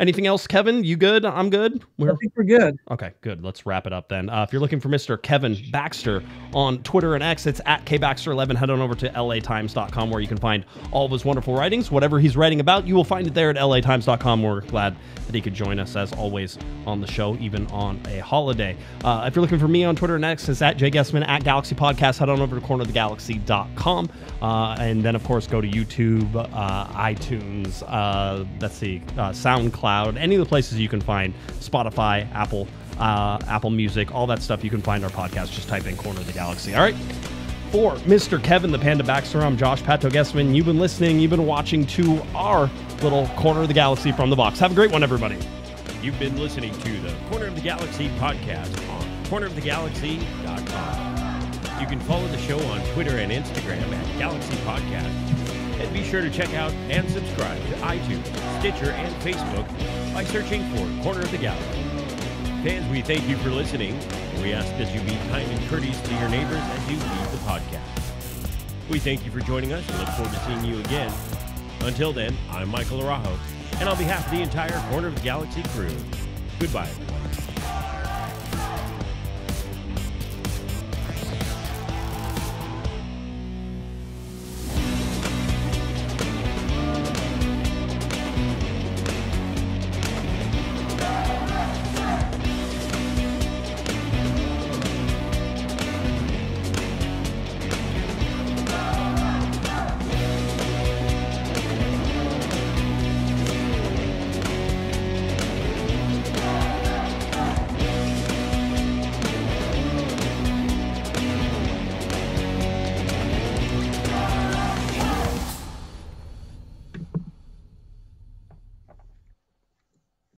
Anything else, Kevin? You good? I'm good. I think we're good. Okay, good. Let's wrap it up then. If you're looking for Mr. Kevin Baxter on Twitter and X, it's at KBaxter11. Head on over to latimes.com where you can find all of his wonderful writings. Whatever he's writing about, you will find it there at latimes.com. We're glad that he could join us, as always, on the show, even on a holiday. If you're looking for me on Twitter and X, it's at Guesman, at Galaxy Podcast. Head on over to cornerofthegalaxy.com. And then, of course, go to YouTube, iTunes, SoundCloud, any of the places you can find Spotify, Apple Music, all that stuff. You can find our podcast. Just type in Corner of the Galaxy. All right. For Mr. Kevin the Panda Baxter, I'm Josh Pato Guesman. You've been listening, you've been watching to our little Corner of the Galaxy from the box. Have a great one, everybody. You've been listening to the Corner of the Galaxy podcast on cornerofthegalaxy.com. You can follow the show on Twitter and Instagram at Galaxy Podcast. And be sure to check out and subscribe to iTunes, Stitcher, and Facebook by searching for Corner of the Galaxy. Fans, we thank you for listening. We ask that you be kind and courteous to your neighbors as you leave the podcast. We thank you for joining us and look forward to seeing you again. Until then, I'm Michael Araujo, and on behalf of the entire Corner of the Galaxy crew, goodbye.